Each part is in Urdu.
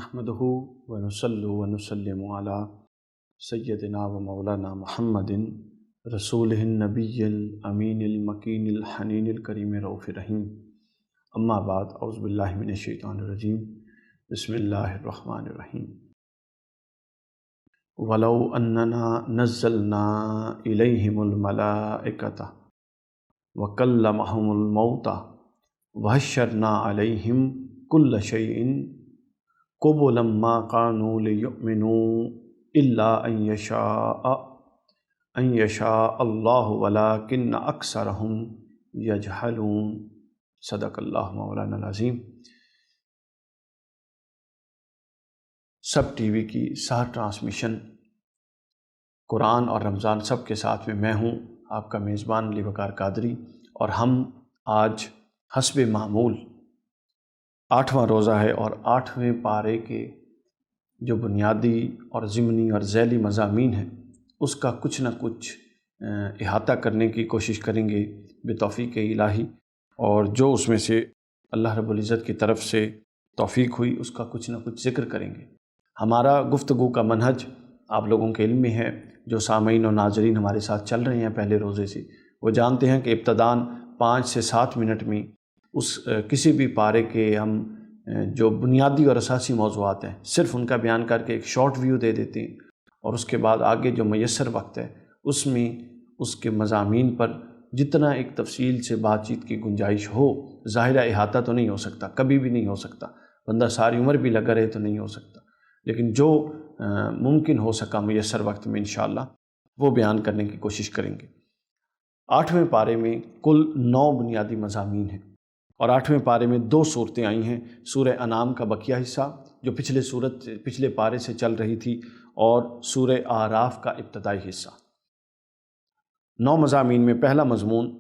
نحمده ونصلي ونسلم على سيدنا ومولانا محمد رسوله النبي الأمين المكين الحنين الكريم الرؤوف الرحيم. اما بعد، اعوذ باللہ من الشیطان الرجیم، بسم اللہ الرحمن الرحیم. وَلَوْ أَنَّنَا نَزَّلْنَا إِلَيْهِمُ الْمَلَائِكَةَ وَكَلَّمَهُمُ الْمَوْتَى وَحَشَّرْنَا عَلَيْهِمْ كُلَّ شَيْءٍ قُبُلًا مَا كَانُوا لِيُؤْمِنُوا إِلَّا أَن يَشَاءَ اللَّهُ وَلَكِنَّ أَكْثَرَهُمْ يَجْهَلُونَ. صدق اللہ مولانا العظیم. سب ٹی وی کی سحر ٹرانسمیشن قرآن اور رمضان سب کے ساتھ میں ہوں آپ کا میزبان علی وقار قادری، اور ہم آج حسب معمول 8واں روزہ ہے، اور 8ویں پارے کے جو بنیادی اور ضمنی اور ذیلی مضامین ہیں اس کا کچھ نہ کچھ احاطہ کرنے کی کوشش کریں گے بتوفیق الہی، اور جو اس میں سے اللہ رب العزت کی طرف سے توفیق ہوئی اس کا کچھ نہ کچھ ذکر کریں گے. ہمارا گفتگو کا منہج آپ لوگوں کے علم میں ہے، جو سامعین و ناظرین ہمارے ساتھ چل رہے ہیں پہلے روزے سے وہ جانتے ہیں کہ ابتداً 5 سے 7 منٹ میں اس کسی بھی پارے کے ہم جو بنیادی اور اساسی موضوعات ہیں صرف ان کا بیان کر کے ایک شارٹ ویو دے دیتے ہیں، اور اس کے بعد آگے جو میسر وقت ہے اس میں اس کے مضامین پر جتنا ایک تفصیل سے بات چیت کی گنجائش ہو. ظاہرہ احاطہ تو نہیں ہو سکتا، کبھی بھی نہیں ہو سکتا، بندہ ساری عمر بھی لگا رہے تو نہیں ہو سکتا، لیکن جو ممکن ہو سکا میسر وقت میں انشاءاللہ وہ بیان کرنے کی کوشش کریں گے. 8ویں پارے میں کل 9 بنیادی مضامین ہیں، اور 8ویں پارے میں 2 صورتیں آئی ہیں. سورہ انعام کا بقیہ حصہ جو پچھلے پارے سے چل رہی تھی، اور سورہ اعراف کا ابتدائی حصہ. 9 مضامین میں پہلا مضمون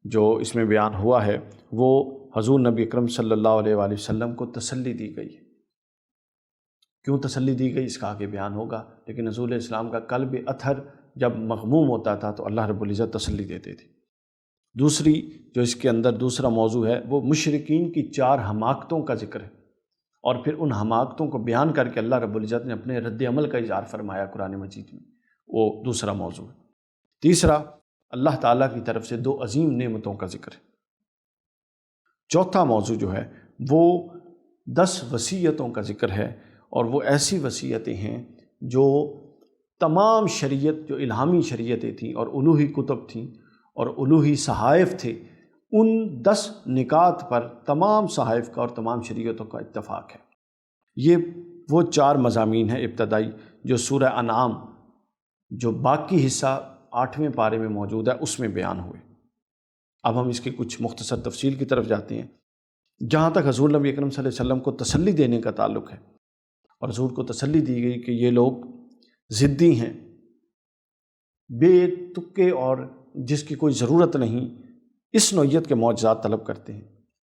جو اس میں بیان ہوا ہے وہ حضور نبی اکرم صلی اللہ علیہ وآلہ وسلم کو تسلی دی گئی. کیوں تسلی دی گئی اس کا آگے بیان ہوگا، لیکن حضور علیہ السلام کا قلب اطہر جب مغموم ہوتا تھا تو اللہ رب العزت تسلی دیتے تھے. دوسری جو اس کے اندر دوسرا موضوع ہے وہ مشرکین کی 4 حماقتوں کا ذکر ہے، اور پھر ان حماقتوں کو بیان کر کے اللہ رب العزت نے اپنے رد عمل کا اظہار فرمایا قرآن مجید میں، وہ دوسرا موضوع ہے. تیسرا اللہ تعالیٰ کی طرف سے 2 عظیم نعمتوں کا ذکر ہے. چوتھا موضوع جو ہے وہ 10 وصیتوں کا ذکر ہے، اور وہ ایسی وصیتیں ہیں جو تمام شریعت جو الہامی شریعتیں تھیں اور الوہی کتب تھیں اور الوہی صحائف تھے، ان 10 نکات پر تمام صحائف کا اور تمام شریعتوں کا اتفاق ہے. یہ وہ 4 مضامین ہیں ابتدائی جو سورہ انعام جو باقی حصہ 8ویں پارے میں موجود ہے اس میں بیان ہوئے. اب ہم اس کے کچھ مختصر تفصیل کی طرف جاتے ہیں. جہاں تک حضور نبی اکرم صلی اللہ علیہ وسلم کو تسلی دینے کا تعلق ہے، اور حضور کو تسلی دی گئی کہ یہ لوگ ضدی ہیں، بے تکے اور جس کی کوئی ضرورت نہیں، اس نوعیت کے معجزات طلب کرتے ہیں.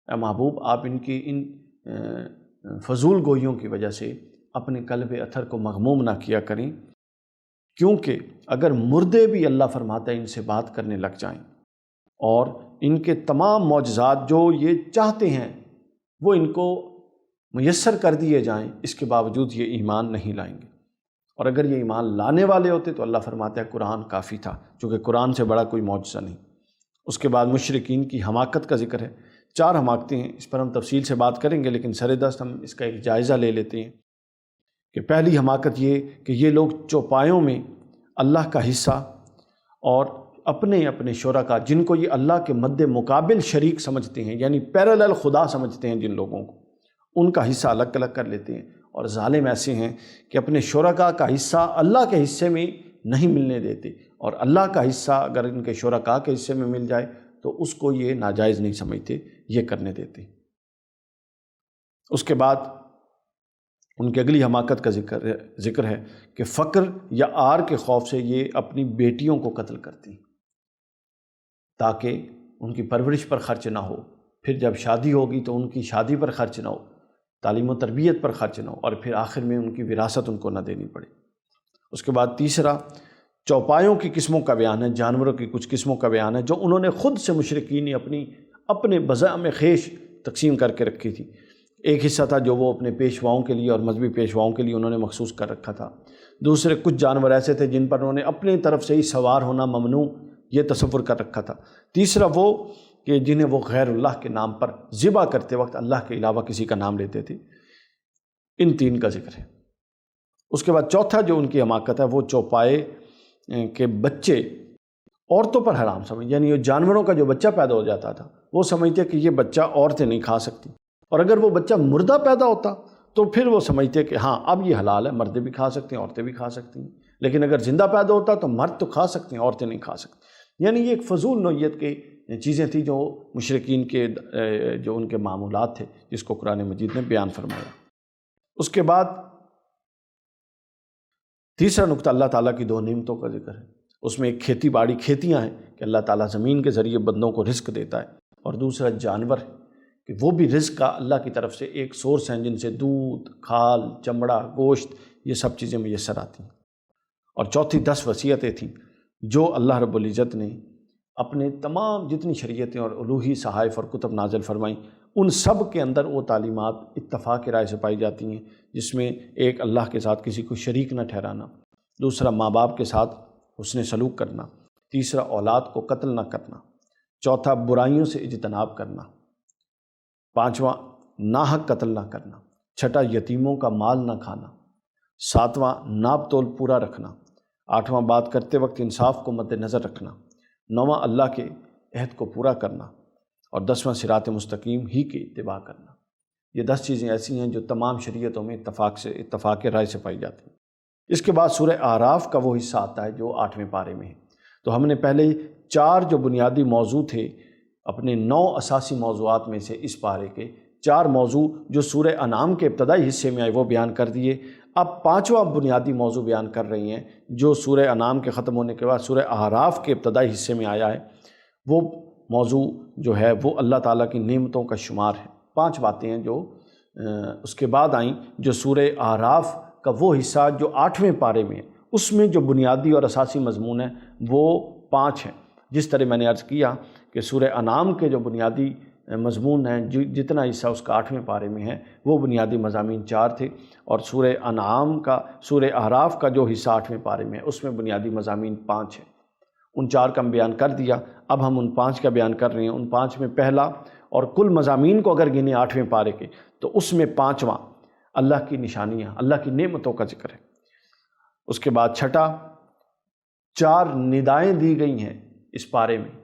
اے محبوب، آپ ان کی ان فضول گوئیوں کی وجہ سے اپنے قلب اطہر کو مغموم نہ کیا کریں، کیونکہ اگر مردے بھی اللہ فرماتا ہے ان سے بات کرنے لگ جائیں اور ان کے تمام معجزات جو یہ چاہتے ہیں وہ ان کو میسر کر دیے جائیں، اس کے باوجود یہ ایمان نہیں لائیں گے. اور اگر یہ ایمان لانے والے ہوتے تو اللہ فرماتا ہے قرآن کافی تھا، چونکہ قرآن سے بڑا کوئی معجزہ نہیں. اس کے بعد مشرکین کی حماقت کا ذکر ہے. 4 حماقتیں ہیں، اس پر ہم تفصیل سے بات کریں گے، لیکن سر دست ہم اس کا ایک جائزہ لے لیتے ہیں. کہ پہلی حماقت یہ کہ یہ لوگ چوپایوں میں اللہ کا حصہ اور اپنے اپنے شرکا جن کو یہ اللہ کے مد مقابل شریک سمجھتے ہیں، یعنی پیرالل خدا سمجھتے ہیں جن لوگوں کو، ان کا حصہ الگ الگ کر لیتے ہیں. اور ظالم ایسے ہیں کہ اپنے شرکا کا حصہ اللہ کے حصے میں نہیں ملنے دیتے، اور اللہ کا حصہ اگر ان کے شرکا کے حصے میں مل جائے تو اس کو یہ ناجائز نہیں سمجھتے، یہ کرنے دیتے. اس کے بعد ان کی اگلی حماقت کا ذکر ہے کہ فقر یا عار کے خوف سے یہ اپنی بیٹیوں کو قتل کرتی ہیں تاکہ ان کی پرورش پر خرچ نہ ہو، پھر جب شادی ہوگی تو ان کی شادی پر خرچ نہ ہو، تعلیم و تربیت پر خرچ نہ ہو، اور پھر آخر میں ان کی وراثت ان کو نہ دینی پڑے. اس کے بعد تیسرا چوپایوں کی قسموں کا بیان ہے، جانوروں کی کچھ قسموں کا بیان ہے جو انہوں نے خود سے مشرکین نے اپنے بضع میں خیش تقسیم کر کے رکھی تھی. ایک حصہ تھا جو وہ اپنے پیشواؤں کے لیے اور مذہبی پیشواؤں کے لیے انہوں نے مخصوص کر رکھا تھا۔ دوسرے کچھ جانور ایسے تھے جن پر انہوں نے اپنی طرف سے ہی سوار ہونا ممنوع یہ تصور کر رکھا تھا۔ تیسرا وہ کہ جنہیں وہ غیر اللہ کے نام پر ذبح کرتے وقت اللہ کے علاوہ کسی کا نام لیتے تھے۔ ان تین کا ذکر ہے۔ اس کے بعد چوتھا جو ان کی حماقت ہے وہ چوپائے کے بچے عورتوں پر حرام سمجھ، یعنی یہ جانوروں کا جو بچہ پیدا ہو جاتا تھا وہ سمجھتے کہ یہ بچہ عورتیں نہیں کھا سکتی، اور اگر وہ بچہ مردہ پیدا ہوتا تو پھر وہ سمجھتے کہ ہاں اب یہ حلال ہے، مرد بھی کھا سکتے ہیں، عورتیں بھی کھا سکتی ہیں، لیکن اگر زندہ پیدا ہوتا تو مرد تو کھا سکتے ہیں، عورتیں نہیں کھا سکتی۔ یعنی یہ ایک فضول نوعیت کی چیزیں تھیں جو مشرکین کے جو ان کے معمولات تھے، جس کو قرآن مجید نے بیان فرمایا۔ اس کے بعد تیسرا نقطہ اللہ تعالیٰ کی دو نعمتوں کا ذکر ہے۔ اس میں ایک کھیتی باڑی، کھیتیاں ہیں کہ اللہ تعالیٰ زمین کے ذریعے بندوں کو رزق دیتا ہے، اور دوسرا جانور ہے کہ وہ بھی رزق کا اللہ کی طرف سے ایک سورس ہیں جن سے دودھ، کھال، چمڑا، گوشت یہ سب چیزیں میسر آتی ہیں۔ اور چوتھی 10 وصیتیں تھیں جو اللہ رب العزت نے اپنے تمام جتنی شریعتیں اور الوہی صحائف اور کتب نازل فرمائیں ان سب کے اندر وہ تعلیمات اتفاق رائے سے پائی جاتی ہیں، جس میں ایک اللہ کے ساتھ کسی کو شریک نہ ٹھہرانا، دوسرا ماں باپ کے ساتھ حسن سلوک کرنا، تیسرا اولاد کو قتل نہ کرنا، چوتھا برائیوں سے اجتناب کرنا، پانچواں ناحق قتل نہ کرنا، چھٹا یتیموں کا مال نہ کھانا، ساتواں ناپ تول پورا رکھنا، آٹھواں بات کرتے وقت انصاف کو مد نظر رکھنا، نواں اللہ کے عہد کو پورا کرنا، اور 10واں صراط مستقیم ہی کی اتباع کرنا۔ یہ 10 چیزیں ایسی ہیں جو تمام شریعتوں میں اتفاق رائے سے پائی جاتی ہیں۔ اس کے بعد سورہ اعراف کا وہ حصہ آتا ہے جو 8ویں پارے میں ہے۔ تو ہم نے پہلے 4 جو بنیادی موضوع تھے اپنے 9 اساسی موضوعات میں سے اس پارے کے 4 موضوع جو سورہ انعام کے ابتدائی حصے میں آئے وہ بیان کر دیے۔ اب 5واں بنیادی موضوع بیان کر رہی ہیں جو سورہ انعام کے ختم ہونے کے بعد سورہ اعراف کے ابتدائی حصے میں آیا ہے۔ وہ موضوع جو ہے وہ اللہ تعالیٰ کی نعمتوں کا شمار ہے۔ 5 باتیں ہیں جو اس کے بعد آئیں جو سورہ اعراف کا وہ حصہ جو 8ویں پارے میں ہے، اس میں جو بنیادی اور اساسی مضمون ہے وہ 5 ہیں۔ جس طرح میں نے عرض کیا کہ سورہ انعام کے جو بنیادی مضمون ہیں جتنا حصہ اس کا 8ویں پارے میں ہے وہ بنیادی مضامین 4 تھے، اور سورہ انعام کا سورہ اعراف کا جو حصہ 8ویں پارے میں ہے اس میں بنیادی مضامین 5 ہیں۔ ان 4 کا ہم بیان کر دیا، اب ہم ان 5 کا بیان کر رہے ہیں۔ ان 5 میں پہلا، اور کل مضامین کو اگر گنے 8ویں پارے کے تو اس میں 5واں اللہ کی نشانیاں، اللہ کی نعمتوں کا ذکر ہے۔ اس کے بعد چھٹا 4 ندائیں دی گئی ہیں اس پارے میں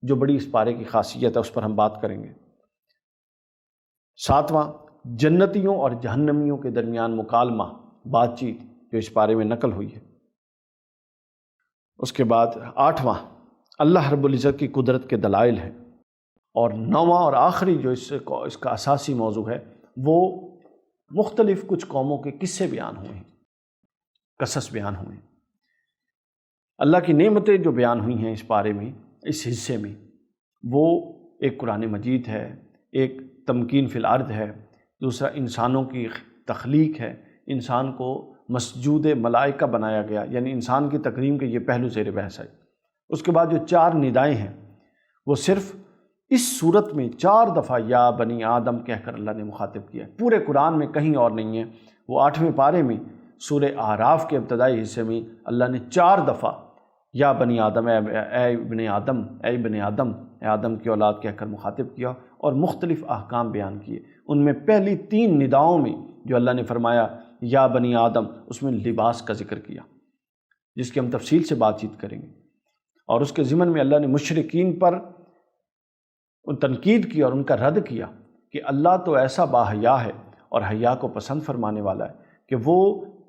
جو بڑی اس پارے کی خاصیت ہے، اس پر ہم بات کریں گے۔ 7واں جنتیوں اور جہنمیوں کے درمیان مکالمہ، بات چیت جو اس پارے میں نقل ہوئی ہے۔ اس کے بعد 8واں اللہ رب العزت کی قدرت کے دلائل ہیں، اور 9واں اور آخری جو اس کا اساسی موضوع ہے وہ مختلف کچھ قوموں کے قصے بیان ہوئے ہیں، قصص بیان ہوئے ہیں۔ اللہ کی نعمتیں جو بیان ہوئی ہیں اس پارے میں، اس حصے میں، وہ ایک قرآن مجید ہے، ایک تمکین فی الارض ہے، دوسرا انسانوں کی تخلیق ہے، انسان کو مسجود ملائکہ بنایا گیا، یعنی انسان کی تکریم کے یہ پہلو زیر بحث ہے۔ اس کے بعد جو 4 ندائیں ہیں وہ صرف اس صورت میں 4 دفعہ یا بنی آدم کہہ کر اللہ نے مخاطب کیا ہے، پورے قرآن میں کہیں اور نہیں ہے۔ وہ 8ویں پارے میں سورہ اعراف کے ابتدائی حصے میں اللہ نے 4 دفعہ یا بنی آدم، اے ابن آدم، اے ابن آدم، اے آدم کی اولاد کہہ کر مخاطب کیا اور مختلف احکام بیان کیے۔ ان میں پہلی 3 نداؤں میں جو اللہ نے فرمایا یا بنی آدم، اس میں لباس کا ذکر کیا، جس کی ہم تفصیل سے بات چیت کریں گے، اور اس کے ضمن میں اللہ نے مشرکین پر تنقید کی اور ان کا رد کیا کہ اللہ تو ایسا باحیا ہے اور حیا کو پسند فرمانے والا ہے کہ وہ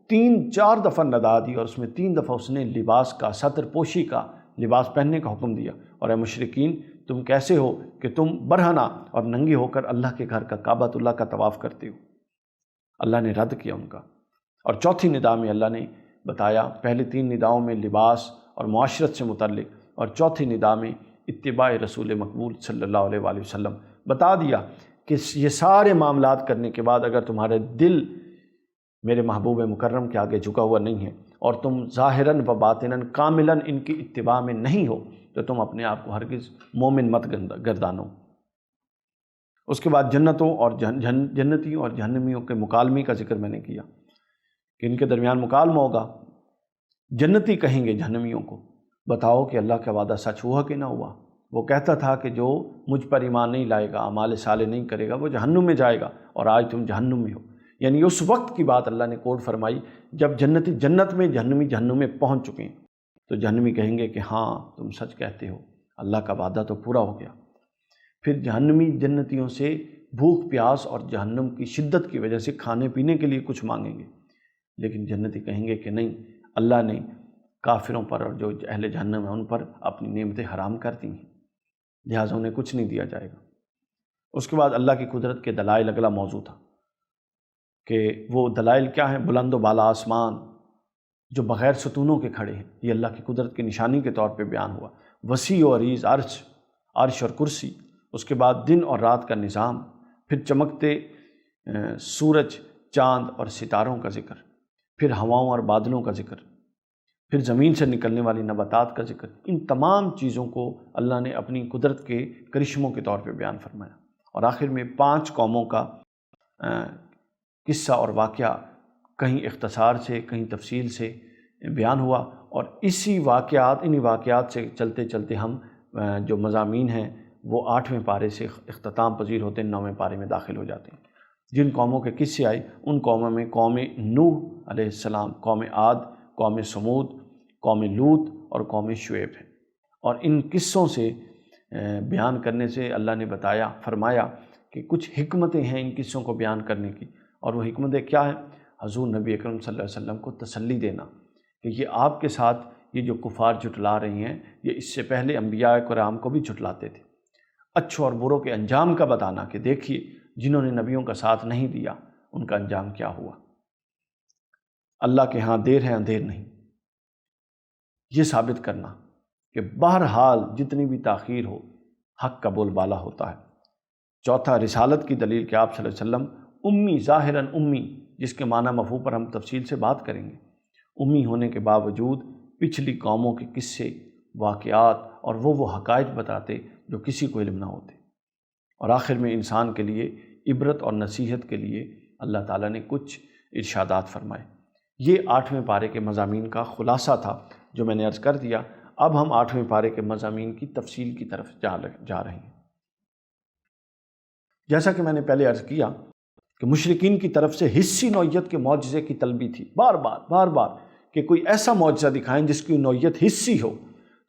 3-4 دفعہ ندا دی، اور اس میں 3 دفعہ اس نے لباس کا، ستر پوشی کا لباس پہننے کا حکم دیا۔ اور اے مشرکین، تم کیسے ہو کہ تم برہنہ اور ننگے ہو کر اللہ کے گھر کا، کعبۃ اللہ کا طواف کرتے ہو؟ اللہ نے رد کیا ان کا۔ اور چوتھی ندا میں اللہ نے بتایا، پہلے 3 نداؤں میں لباس اور معاشرت سے متعلق، اور چوتھی ندا میں اتباع رسول مقبول صلی اللہ علیہ وآلہ وسلم، بتا دیا کہ یہ سارے معاملات کرنے کے بعد اگر تمہارے دل میرے محبوب مکرم کے آگے جھکا ہوا نہیں ہے اور تم ظاہراً و باطناً کاملاً ان کی اتباع میں نہیں ہو تو تم اپنے آپ کو ہرگز مومن مت گردانو۔ اس کے بعد جنتوں اور جنتیوں اور جہنمیوں کے مکالمے کا ذکر میں نے کیا کہ ان کے درمیان مکالمہ ہوگا۔ جنتی کہیں گے جہنمیوں کو، بتاؤ کہ اللہ کا وعدہ سچ ہوا کہ نہ ہوا؟ وہ کہتا تھا کہ جو مجھ پر ایمان نہیں لائے گا، اعمال صالح نہیں کرے گا، وہ جہنم میں جائے گا، اور آج تم جہنم میں ہو۔ یعنی اس وقت کی بات اللہ نے کوٹ فرمائی جب جنتی جنت میں، جہنمی جہنم میں پہنچ چکے ہیں، تو جہنمی کہیں گے کہ ہاں تم سچ کہتے ہو، اللہ کا وعدہ تو پورا ہو گیا۔ پھر جہنمی جنتیوں سے بھوک پیاس اور جہنم کی شدت کی وجہ سے کھانے پینے کے لیے کچھ مانگیں گے، لیکن جنتی کہیں گے کہ نہیں، اللہ نے کافروں پر اور جو اہل جہنم ہیں ان پر اپنی نعمتیں حرام کر دی ہیں، لہٰذا انہیں کچھ نہیں دیا جائے گا۔ اس کے بعد اللہ کی قدرت کے دلائل اگلا موضوع تھا کہ وہ دلائل کیا ہیں؟ بلند و بالا آسمان جو بغیر ستونوں کے کھڑے ہیں، یہ اللہ کی قدرت کی نشانی کے طور پہ بیان ہوا۔ وسیع و عریض عرش اور کرسی، اس کے بعد دن اور رات کا نظام، پھر چمکتے سورج، چاند اور ستاروں کا ذکر، پھر ہواؤں اور بادلوں کا ذکر، پھر زمین سے نکلنے والی نباتات کا ذکر۔ ان تمام چیزوں کو اللہ نے اپنی قدرت کے کرشموں کے طور پہ بیان فرمایا، اور آخر میں 5 قوموں کا قصہ اور واقعہ کہیں اختصار سے کہیں تفصیل سے بیان ہوا، اور انہی واقعات سے چلتے چلتے ہم جو مضامین ہیں وہ 8ویں پارے سے اختتام پذیر ہوتے ہیں، 9ویں پارے میں داخل ہو جاتے ہیں۔ جن قوموں کے قصے آئے ان قوموں میں قوم نوح علیہ السلام، قوم عاد، قوم سمود، قوم لوط اور قوم شعیب ہیں۔ اور ان قصوں سے بیان کرنے سے اللہ نے فرمایا کہ کچھ حکمتیں ہیں ان قصوں کو بیان کرنے کی، اور وہ حکمتیں کیا ہیں؟ حضور نبی اکرم صلی اللہ علیہ وسلم کو تسلی دینا کہ یہ آپ کے ساتھ یہ جو کفار جھٹلا رہی ہیں، یہ اس سے پہلے انبیاء کرام کو بھی جھٹلاتے تھے۔ اچھوں اور بروں کے انجام کا بتانا کہ دیکھیے جنہوں نے نبیوں کا ساتھ نہیں دیا ان کا انجام کیا ہوا۔ اللہ کے ہاں دیر ہے اندھیر نہیں، یہ ثابت کرنا کہ بہرحال جتنی بھی تاخیر ہو حق کا بول بالا ہوتا ہے۔ چوتھا، رسالت کی دلیل کہ آپ صلی اللہ علیہ وسلم امی، ظاہراً امی، جس کے معنی مفہوم پر ہم تفصیل سے بات کریں گے، امی ہونے کے باوجود پچھلی قوموں کے قصے، واقعات اور وہ حقائق بتاتے جو کسی کو علم نہ ہوتے۔ اور آخر میں انسان کے لیے عبرت اور نصیحت کے لیے اللہ تعالیٰ نے کچھ ارشادات فرمائے۔ یہ 8ویں پارے کے مضامین کا خلاصہ تھا جو میں نے عرض کر دیا۔ اب ہم 8ویں پارے کے مضامین کی تفصیل کی طرف جا رہے ہیں۔ جیسا کہ میں نے پہلے عرض کیا کہ مشرکین کی طرف سے حسی نوعیت کے معجزے کی طلبی تھی، بار بار کہ کوئی ایسا معجزہ دکھائیں جس کی نوعیت حسی ہو۔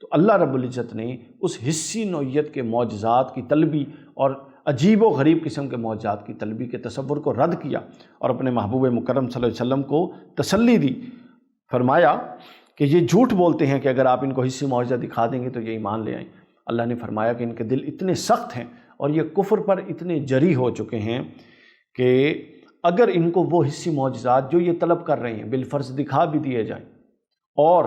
تو اللہ رب العزت نے اس حسی نوعیت کے معجزات کی طلبی اور عجیب و غریب قسم کے معجزات کی طلبی کے تصور کو رد کیا، اور اپنے محبوب مکرم صلی اللہ علیہ وسلم کو تسلی دی۔ فرمایا کہ یہ جھوٹ بولتے ہیں کہ اگر آپ ان کو حسی معجزہ دکھا دیں گے تو یہ ایمان لے آئیں۔ اللہ نے فرمایا کہ ان کے دل اتنے سخت ہیں اور یہ کفر پر اتنے جری ہو چکے ہیں کہ اگر ان کو وہ حسی معجزات جو یہ طلب کر رہے ہیں بالفرض دکھا بھی دیے جائیں، اور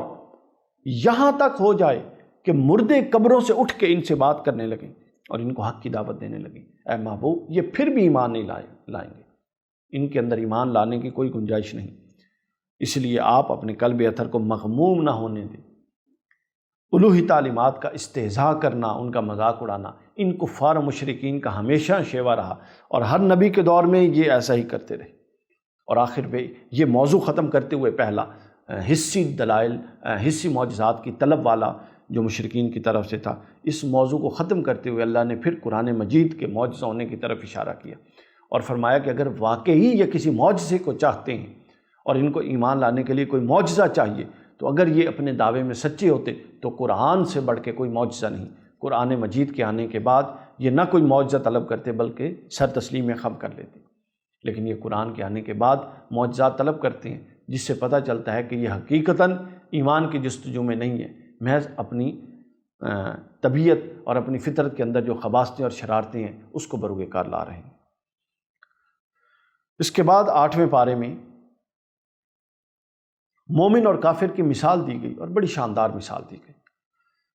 یہاں تک ہو جائے کہ مردے قبروں سے اٹھ کے ان سے بات کرنے لگیں اور ان کو حق کی دعوت دینے لگیں، اے محبوب یہ پھر بھی ایمان نہیں لائیں گے، ان کے اندر ایمان لانے کی کوئی گنجائش نہیں۔ اس لیے آپ اپنے قلب اطہر کو مغموم نہ ہونے دیں۔ الوہی تعلیمات کا استہزاء کرنا، ان کا مذاق اڑانا ان کفار و مشرکین کا ہمیشہ شیوا رہا، اور ہر نبی کے دور میں یہ ایسا ہی کرتے رہے۔ اور آخر میں یہ موضوع ختم کرتے ہوئے پہلا حسی دلائل، حسی معجزات کی طلب والا جو مشرکین کی طرف سے تھا، اس موضوع کو ختم کرتے ہوئے اللہ نے پھر قرآن مجید کے معجزہ ہونے کی طرف اشارہ کیا، اور فرمایا کہ اگر واقعی یہ کسی معجزے کو چاہتے ہیں اور ان کو ایمان لانے کے لیے کوئی معجزہ چاہیے، تو اگر یہ اپنے دعوے میں سچے ہوتے تو قرآن سے بڑھ کے کوئی معجزہ نہیں۔ قرآن مجید کے آنے کے بعد یہ نہ کوئی معجزہ طلب کرتے بلکہ سر تسلیم خم کر لیتے، لیکن یہ قرآن کے آنے کے بعد معجزات طلب کرتے ہیں، جس سے پتہ چلتا ہے کہ یہ حقیقتاً ایمان کی جستجو میں نہیں ہے، محض اپنی طبیعت اور اپنی فطرت کے اندر جو خباثتیں اور شرارتیں ہیں اس کو بروئے کار لا رہے ہیں۔ اس کے بعد 8ویں پارے میں مومن اور کافر کی مثال دی گئی، اور بڑی شاندار مثال دی گئی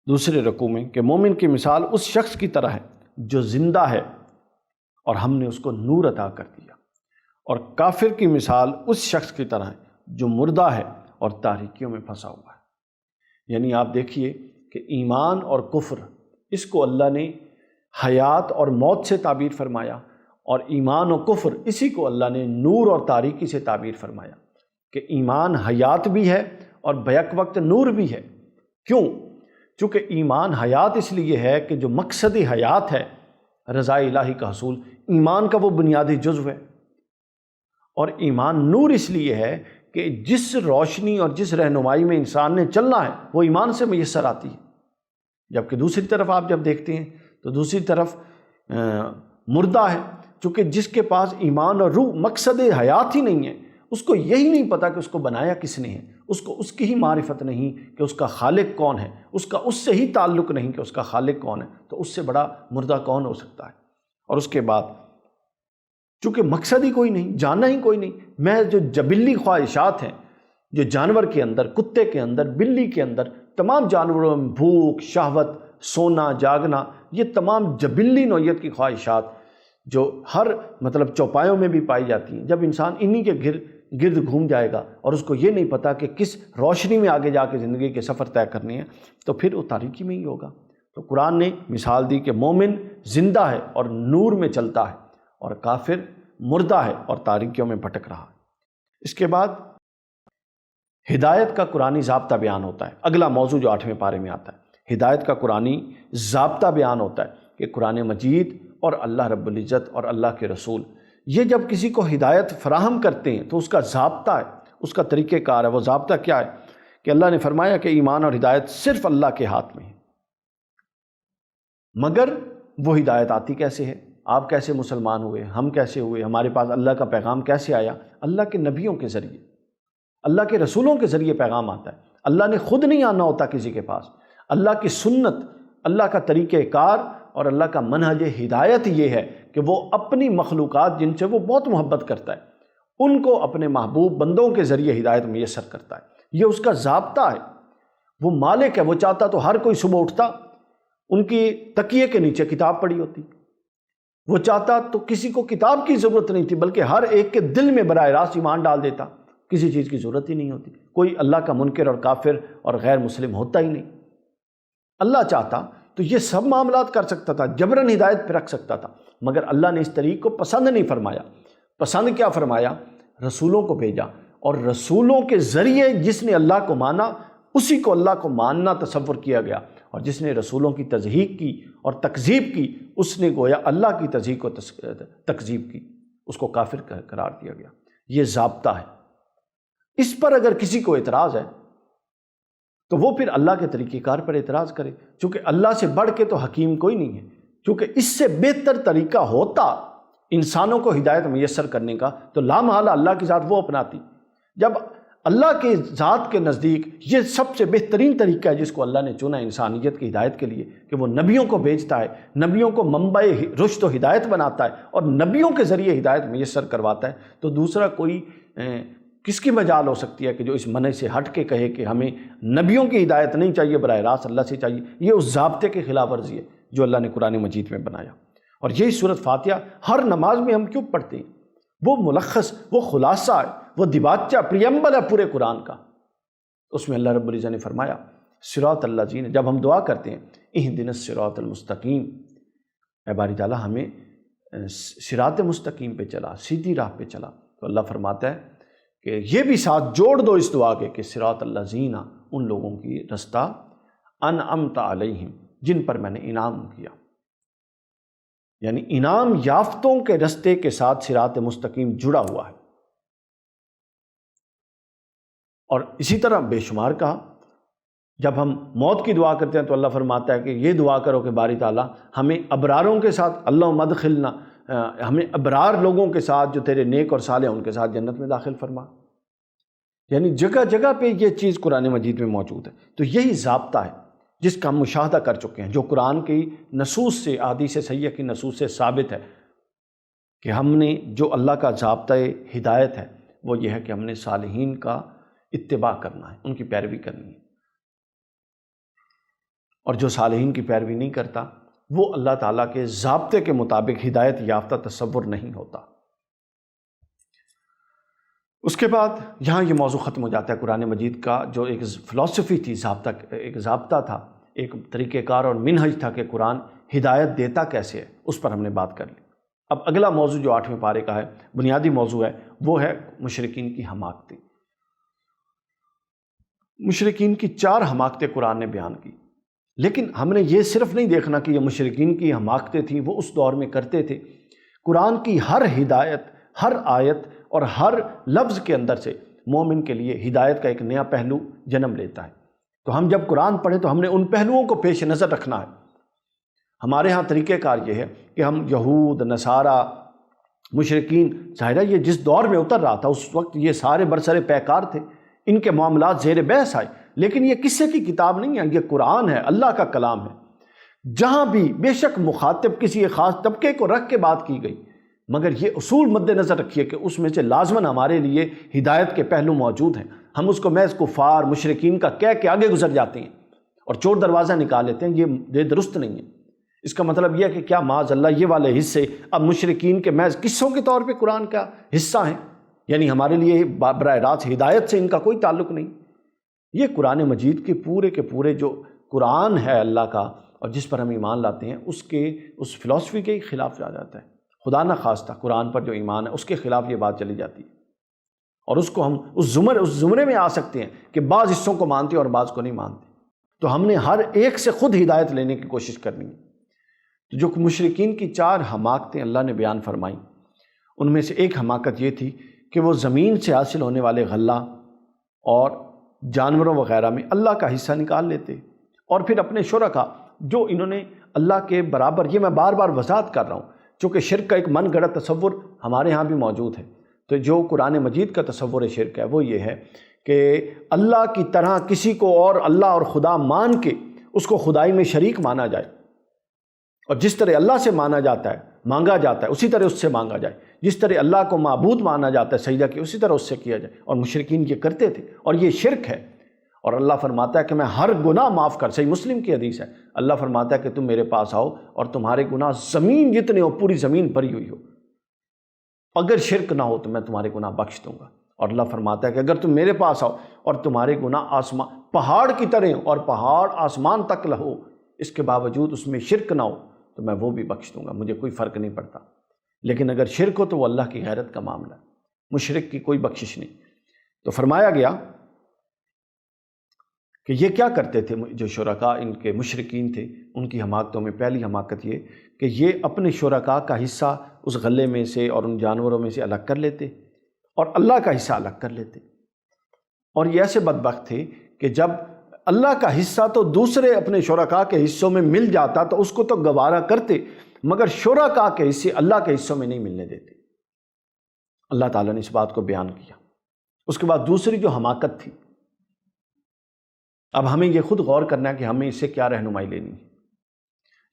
دوسرے رکوع میں، کہ مومن کی مثال اس شخص کی طرح ہے جو زندہ ہے اور ہم نے اس کو نور عطا کر دیا، اور کافر کی مثال اس شخص کی طرح ہے جو مردہ ہے اور تاریکیوں میں پھنسا ہوا ہے۔ یعنی آپ دیکھیے کہ ایمان اور کفر اس کو اللہ نے حیات اور موت سے تعبیر فرمایا، اور ایمان و کفر اسی کو اللہ نے نور اور تاریکی سے تعبیر فرمایا کہ ایمان حیات بھی ہے اور بیک وقت نور بھی ہے۔ کیوں؟ چونکہ ایمان حیات اس لیے ہے کہ جو مقصد حیات ہے رضا الہی کا حصول، ایمان کا وہ بنیادی جزو ہے، اور ایمان نور اس لیے ہے کہ جس روشنی اور جس رہنمائی میں انسان نے چلنا ہے وہ ایمان سے میسر آتی ہے۔ جبکہ دوسری طرف آپ جب دیکھتے ہیں تو دوسری طرف مردہ ہے، چونکہ جس کے پاس ایمان اور روح مقصد حیات ہی نہیں ہے، اس کو یہی نہیں پتا کہ اس کو بنایا کس نے ہے، اس کو اس کی ہی معرفت نہیں کہ اس کا خالق کون ہے، اس کا اس سے ہی تعلق نہیں کہ اس کا خالق کون ہے، تو اس سے بڑا مردہ کون ہو سکتا ہے؟ اور اس کے بعد چونکہ مقصد ہی کوئی نہیں، جاننا ہی کوئی نہیں، میں جو جبلی خواہشات ہیں جو جانور کے اندر، کتے کے اندر، بلی کے اندر، تمام جانوروں میں بھوک، شہوت، سونا، جاگنا، یہ تمام جبلی نوعیت کی خواہشات جو ہر چوپایوں میں بھی پائی جاتی ہیں، جب انسان انہی کے گرد گھوم جائے گا اور اس کو یہ نہیں پتا کہ کس روشنی میں آگے جا کے زندگی کے سفر طے کرنی ہے، تو پھر وہ تاریکی میں ہی ہوگا۔ تو قرآن نے مثال دی کہ مومن زندہ ہے اور نور میں چلتا ہے، اور کافر مردہ ہے اور تاریکیوں میں بھٹک رہا ہے۔ اس کے بعد ہدایت کا قرآنی ضابطہ بیان ہوتا ہے، اگلا موضوع جو 8ویں پارے میں آتا ہے، ہدایت کا قرآنی ضابطہ بیان ہوتا ہے کہ قرآن مجید اور اللہ رب العزت اور اللہ کے رسول یہ جب کسی کو ہدایت فراہم کرتے ہیں تو اس کا ضابطہ ہے، اس کا طریقہ کار ہے۔ وہ ضابطہ کیا ہے کہ اللہ نے فرمایا کہ ایمان اور ہدایت صرف اللہ کے ہاتھ میں ہے، مگر وہ ہدایت آتی کیسے ہے؟ آپ کیسے مسلمان ہوئے؟ ہم کیسے ہوئے؟ ہمارے پاس اللہ کا پیغام کیسے آیا؟ اللہ کے نبیوں کے ذریعے، اللہ کے رسولوں کے ذریعے پیغام آتا ہے۔ اللہ نے خود نہیں آنا ہوتا کسی کے پاس، اللہ کی سنت، اللہ کا طریقہ کار اور اللہ کا منہج ہدایت یہ ہے کہ وہ اپنی مخلوقات جن سے وہ بہت محبت کرتا ہے ان کو اپنے محبوب بندوں کے ذریعے ہدایت میسر کرتا ہے۔ یہ اس کا ضابطہ ہے، وہ مالک ہے، وہ چاہتا تو ہر کوئی صبح اٹھتا ان کی تکیے کے نیچے کتاب پڑھی ہوتی، وہ چاہتا تو کسی کو کتاب کی ضرورت نہیں تھی، بلکہ ہر ایک کے دل میں براہ راست ایمان ڈال دیتا، کسی چیز کی ضرورت ہی نہیں ہوتی، کوئی اللہ کا منکر اور کافر اور غیر مسلم ہوتا ہی نہیں۔ اللہ چاہتا تو یہ سب معاملات کر سکتا تھا، جبراً ہدایت پہ رکھ سکتا تھا، مگر اللہ نے اس طریق کو پسند نہیں فرمایا۔ پسند کیا فرمایا؟ رسولوں کو بھیجا، اور رسولوں کے ذریعے جس نے اللہ کو مانا اسی کو اللہ کو ماننا تصور کیا گیا، اور جس نے رسولوں کی تصدیق کی اور تکذیب کی اس نے گویا اللہ کی تصدیق و تکذیب کی، اس کو کافر قرار دیا گیا۔ یہ ضابطہ ہے۔ اس پر اگر کسی کو اعتراض ہے تو وہ پھر اللہ کے طریقہ کار پر اعتراض کرے، چونکہ اللہ سے بڑھ کے تو حکیم کوئی نہیں ہے، کیونکہ اس سے بہتر طریقہ ہوتا انسانوں کو ہدایت میسر کرنے کا تو لامحالہ اللہ کی ذات وہ اپناتی۔ جب اللہ کے ذات کے نزدیک یہ سب سے بہترین طریقہ ہے جس کو اللہ نے چنا انسانیت کی ہدایت کے لیے، کہ وہ نبیوں کو بھیجتا ہے، نبیوں کو منبع رشد و ہدایت بناتا ہے اور نبیوں کے ذریعے ہدایت میسر کرواتا ہے، تو دوسرا کوئی کس کی مجال ہو سکتی ہے کہ جو اس منع سے ہٹ کے کہے کہ ہمیں نبیوں کی ہدایت نہیں چاہیے، براہ راست اللہ سے چاہیے؟ یہ اس ضابطے کے خلاف ورزی ہے جو اللہ نے قرآن مجید میں بنایا۔ اور یہی سورۃ فاتحہ ہر نماز میں ہم کیوں پڑھتے ہیں؟ وہ ملخص، وہ خلاصہ ہے، وہ دیباچہ، پریمبل ہے پورے قرآن کا۔ اس میں اللہ رب العزت نے فرمایا صراط الذین، جب ہم دعا کرتے ہیں اہدنا الصراط المستقیم، اے باری تعالیٰ ہمیں صراط مستقیم پہ چلا، سیدھی راہ پہ چلا، تو اللہ فرماتا ہے کہ یہ بھی ساتھ جوڑ دو اس دعا کے کہ صراط الذین، ان لوگوں کی رستہ انعمت علیہم، جن پر میں نے انعام کیا، یعنی انعام یافتوں کے رستے کے ساتھ صراط مستقیم جڑا ہوا ہے۔ اور اسی طرح بے شمار کہا، جب ہم موت کی دعا کرتے ہیں تو اللہ فرماتا ہے کہ یہ دعا کرو کہ باری تعالیٰ ہمیں ابراروں کے ساتھ، اللہم ادخلنا، ہمیں ابرار لوگوں کے ساتھ جو تیرے نیک اور صالح ان کے ساتھ جنت میں داخل فرما۔ یعنی جگہ جگہ پہ یہ چیز قرآن مجید میں موجود ہے۔ تو یہی ضابطہ ہے جس کا ہم مشاہدہ کر چکے ہیں، جو قرآن کی نصوص سے، احادیث صحیحہ کی نصوص سے ثابت ہے کہ ہم نے جو اللہ کا ضابطہ ہدایت ہے وہ یہ ہے کہ ہم نے صالحین کا اتباع کرنا ہے، ان کی پیروی کرنی ہے، اور جو صالحین کی پیروی نہیں کرتا وہ اللہ تعالیٰ کے ضابطے کے مطابق ہدایت یافتہ تصور نہیں ہوتا۔ اس کے بعد یہاں یہ موضوع ختم ہو جاتا ہے۔ قرآن مجید کا جو ایک فلسفی تھی، ایک ضابطہ تھا، ایک طریقہ کار اور منہج تھا کہ قرآن ہدایت دیتا کیسے ہے، اس پر ہم نے بات کر لی۔ اب اگلا موضوع جو 8ویں پارے کا ہے، بنیادی موضوع ہے، وہ ہے مشرکین کی حماقتیں۔ مشرکین کی 4 حماقتیں قرآن نے بیان کی، لیکن ہم نے یہ صرف نہیں دیکھنا کہ یہ مشرکین کی حماقتیں تھیں، وہ اس دور میں کرتے تھے۔ قرآن کی ہر ہدایت، ہر آیت اور ہر لفظ کے اندر سے مومن کے لیے ہدایت کا ایک نیا پہلو جنم لیتا ہے۔ تو ہم جب قرآن پڑھیں تو ہم نے ان پہلوؤں کو پیش نظر رکھنا ہے۔ ہمارے ہاں طریقہ کار یہ ہے کہ ہم یہود، نصارہ، مشرکین، ظاہرہ یہ جس دور میں اتر رہا تھا اس وقت یہ سارے برسر پیکار تھے، ان کے معاملات زیر بحث آئے، لیکن یہ کسی کی کتاب نہیں ہے، یہ قرآن ہے، اللہ کا کلام ہے۔ جہاں بھی بے شک مخاطب کسی ایک خاص طبقے کو رکھ کے بات کی گئی، مگر یہ اصول مد نظر رکھیے کہ اس میں سے لازماً ہمارے لیے ہدایت کے پہلو موجود ہیں۔ ہم اس کو محض کفار، مشرکین کا کہہ کے آگے گزر جاتے ہیں اور چور دروازہ نکال لیتے ہیں، یہ درست نہیں ہے۔ اس کا مطلب یہ ہے کہ کیا معاذ اللہ یہ والے حصے اب مشرکین کے محض قصوں کے طور پہ قرآن کا حصہ ہیں، یعنی ہمارے لیے براہ راست ہدایت سے ان کا کوئی تعلق نہیں۔ یہ قرآن مجید کے پورے جو قرآن ہے اللہ کا اور جس پر ہم ایمان لاتے ہیں اس فلسفی کے خلاف جا جاتا ہے۔ خدا نہ خواستہ قرآن پر جو ایمان ہے اس کے خلاف یہ بات چلی جاتی ہے، اور اس کو ہم اس زمرے میں آ سکتے ہیں کہ بعض حصوں کو مانتے اور بعض کو نہیں مانتے۔ تو ہم نے ہر ایک سے خود ہدایت لینے کی کوشش کرنی ہے۔ تو جو مشرکین کی 4 حماقتیں اللہ نے بیان فرمائیں، ان میں سے ایک حماقت یہ تھی کہ وہ زمین سے حاصل ہونے والے غلہ اور جانوروں وغیرہ میں اللہ کا حصہ نکال لیتے، اور پھر اپنے شرکا جو انہوں نے اللہ کے برابر، یہ میں بار بار وضاحت کر رہا ہوں چونکہ شرک کا ایک من گڑت تصور ہمارے ہاں بھی موجود ہے۔ تو جو قرآن مجید کا تصور شرک ہے وہ یہ ہے کہ اللہ کی طرح کسی کو اور اللہ اور خدا مان کے اس کو خدائی میں شریک مانا جائے، اور جس طرح اللہ سے مانا جاتا ہے، مانگا جاتا ہے، اسی طرح اس سے مانگا جائے، جس طرح اللہ کو معبود مانا جاتا ہے سجدہ کی، اسی طرح اس سے کیا جائے۔ اور مشرکین یہ کرتے تھے اور یہ شرک ہے، اور اللہ فرماتا ہے کہ میں ہر گناہ معاف کر، صحیح مسلم کی حدیث ہے، اللہ فرماتا ہے کہ تم میرے پاس آؤ اور تمہارے گناہ زمین جتنے ہو پوری زمین بھری ہوئی ہو، اگر شرک نہ ہو تو میں تمہارے گناہ بخش دوں گا۔ اور اللہ فرماتا ہے کہ اگر تم میرے پاس آؤ اور تمہارے گناہ آسمان پہاڑ کی طرح ہو اور پہاڑ آسمان تک لہو، اس کے باوجود اس میں شرک نہ ہو تو میں وہ بھی بخش دوں گا، مجھے کوئی فرق نہیں پڑتا۔ لیکن اگر شرک ہو تو وہ اللہ کی غیرت کا معاملہ ہے، مشرک کی کوئی بخشش نہیں۔ تو فرمایا گیا کہ یہ کیا کرتے تھے جو شرکاء ان کے مشرکین تھے، ان کی حماقتوں میں پہلی حماقت یہ کہ یہ اپنے شرکاء کا حصہ اس غلے میں سے اور ان جانوروں میں سے الگ کر لیتے اور اللہ کا حصہ الگ کر لیتے۔ اور یہ ایسے بدبخت تھے کہ جب اللہ کا حصہ تو دوسرے اپنے شرکاء کے حصوں میں مل جاتا تو اس کو تو گوارا کرتے، مگر شرکاء کے حصے اللہ کے حصوں میں نہیں ملنے دیتے۔ اللہ تعالیٰ نے اس بات کو بیان کیا۔ اس کے بعد دوسری جو حماقت تھی، اب ہمیں یہ خود غور کرنا ہے کہ ہمیں اس سے کیا رہنمائی لینی ہے۔